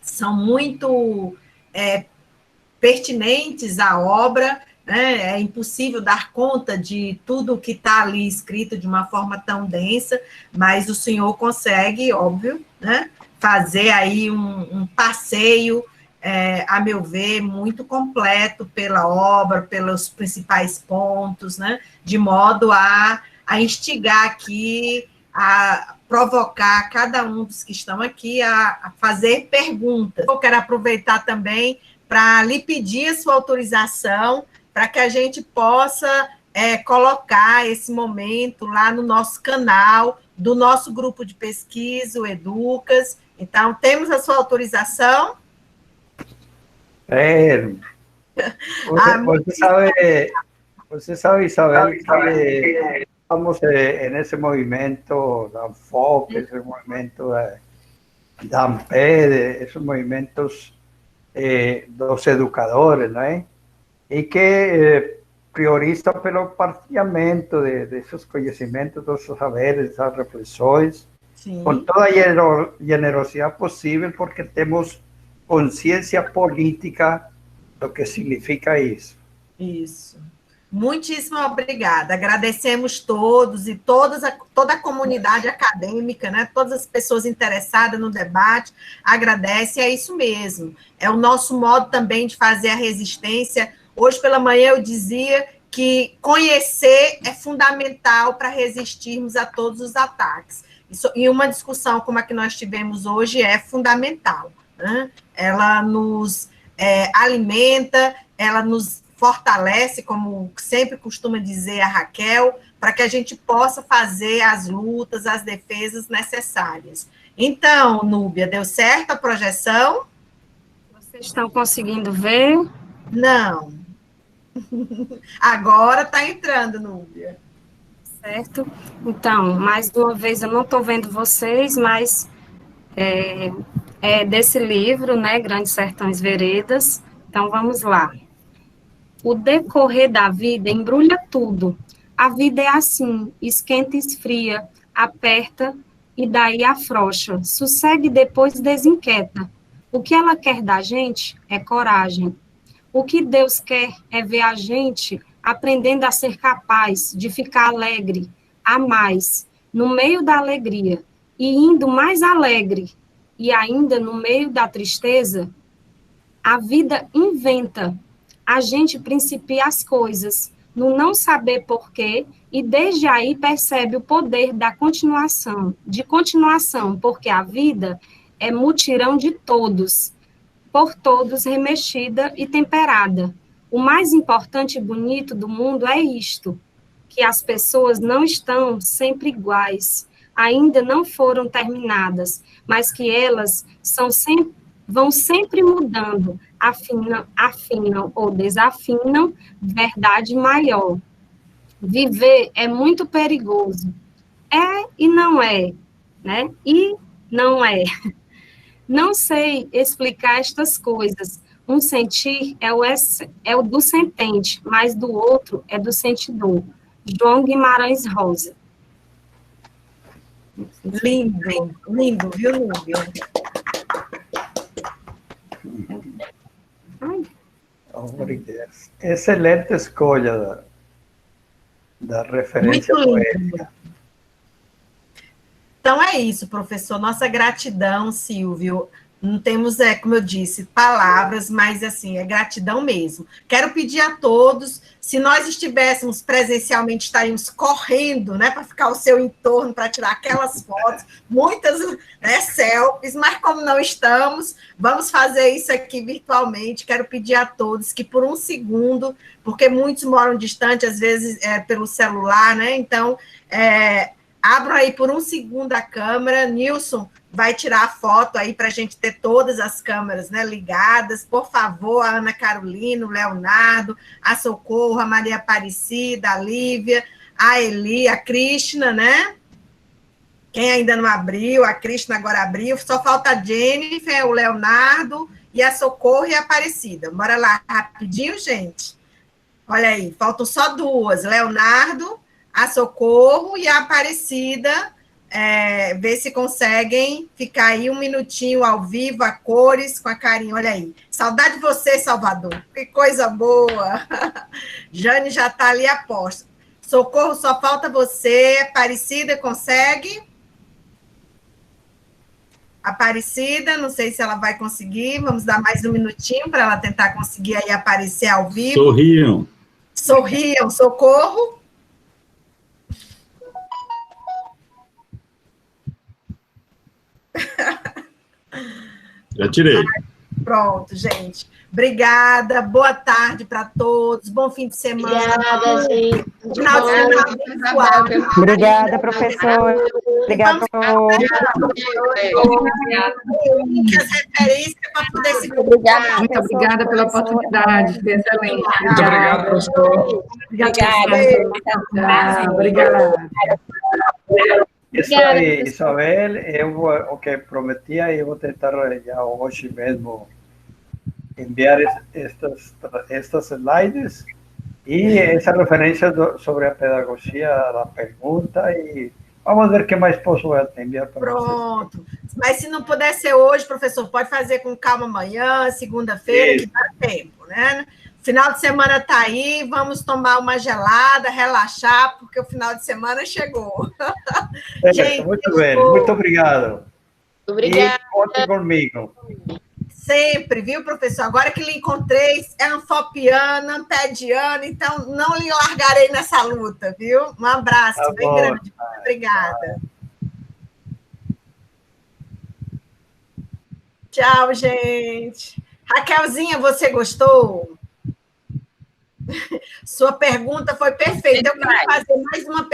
são muito pertinentes à obra, né? É impossível dar conta de tudo que está ali escrito de uma forma tão densa, mas o senhor consegue, óbvio, né? Fazer aí um passeio, a meu ver, muito completo pela obra, pelos principais pontos, né? De modo a instigar aqui provocar cada um dos que estão aqui a fazer perguntas. Eu quero aproveitar também para lhe pedir a sua autorização para que a gente possa colocar esse momento lá no nosso canal, do nosso grupo de pesquisa, o Educas. Então, temos a sua autorização? Você sabe, Isabel, que estamos nesse movimento da FOC, esse movimento da AMPED, esses movimentos dos educadores, não é? E que prioriza pelo partilhamento desses conhecimentos, desses saberes, dessas reflexões, sim, com toda a generosidade possível, porque temos consciência política do que significa isso. Isso. Muitíssimo obrigada. Agradecemos todos e toda a comunidade acadêmica, né? Todas as pessoas interessadas no debate, agradece, é isso mesmo. É o nosso modo também de fazer a resistência. Hoje pela manhã eu dizia que conhecer é fundamental para resistirmos a todos os ataques. Isso, e uma discussão como a que nós tivemos hoje é fundamental, né? Ela nos alimenta, ela nos fortalece, como sempre costuma dizer a Raquel, para que a gente possa fazer as lutas, as defesas necessárias. Então, Núbia, deu certo a projeção? Vocês estão conseguindo ver? Não. Agora está entrando, Núbia. Certo? Então, mais uma vez, eu não estou vendo vocês, mas é desse livro, né, Grandes Sertões Veredas. Então, vamos lá. O decorrer da vida embrulha tudo. A vida é assim, esquenta e esfria, aperta e daí afrouxa. Sossegue e depois desinquieta. O que ela quer da gente é coragem. O que Deus quer é ver a gente aprendendo a ser capaz de ficar alegre, a mais, no meio da alegria, e indo mais alegre, e ainda no meio da tristeza. A vida inventa. A gente principia as coisas, no não saber porquê, e desde aí percebe o poder da continuação, porque a vida é mutirão de todos, por todos remexida e temperada. O mais importante e bonito do mundo é isto, que as pessoas não estão sempre iguais, ainda não foram terminadas, mas que elas vão sempre mudando, afinam ou desafinam, verdade maior. Viver é muito perigoso. É e não é, né? E não é. Não sei explicar estas coisas. Um sentir é o do sentente, mas do outro é do sentidor. João Guimarães Rosa. Lindo, lindo, viu, Núbia? Obrigado. Excelente escolha da referência poética. Então é isso, professor. Nossa gratidão, Silvio. Não temos, como eu disse, palavras, mas assim, é gratidão mesmo. Quero pedir a todos, se nós estivéssemos presencialmente, estaríamos correndo, né, para ficar ao seu entorno, para tirar aquelas fotos, muitas, né, selfies, mas como não estamos, vamos fazer isso aqui virtualmente. Quero pedir a todos que por um segundo, porque muitos moram distante, às vezes pelo celular, né, então, abram aí por um segundo a câmera. Nilson vai tirar a foto aí para a gente ter todas as câmeras, né, ligadas. Por favor, a Ana Carolina, o Leonardo, a Socorro, a Maria Aparecida, a Lívia, a Eli, a Krishna, né? Quem ainda não abriu, a Krishna agora abriu. Só falta a Jennifer, o Leonardo e a Socorro e a Aparecida. Bora lá, rapidinho, gente. Olha aí, faltam só duas. Leonardo, a Socorro e a Aparecida. Ver se conseguem ficar aí um minutinho ao vivo, a cores, com a carinha. Olha aí. Saudade de você, Salvador. Que coisa boa. Jane já está ali a posto. Socorro, só falta você. Aparecida, consegue? Aparecida, não sei se ela vai conseguir. Vamos dar mais um minutinho para ela tentar conseguir aí aparecer ao vivo. Sorriam. Sorriam, Socorro. Já tirei. Pronto, gente. Obrigada, boa tarde para todos, bom fim de semana. Obrigada, gente. Final de semana abençoado. Obrigada, professor. Obrigada. As referências para poder se Obrigada. Muito obrigada pela oportunidade, foi excelente. Muito obrigado, professor. Obrigada. Obrigada. Isso aí, Isabel, o que prometia, eu vou tentar já hoje mesmo enviar estas slides e essa referência sobre a pedagogia da pergunta e vamos ver o que mais posso enviar para vocês. Pronto. Mas se não puder ser hoje, professor, pode fazer com calma amanhã, segunda-feira, que dá tempo, né? Final de semana está aí, vamos tomar uma gelada, relaxar, porque o final de semana chegou. Gente, muito bem, muito obrigado. Obrigada. E conte comigo. Sempre, viu, professor? Agora que lhe encontrei, é anfopiana, ampediana, então não lhe largarei nessa luta, viu? Um abraço bem grande. Muito obrigada. Tchau, gente. Raquelzinha, você gostou? Sua pergunta foi perfeita. Eu quero fazer mais uma pergunta.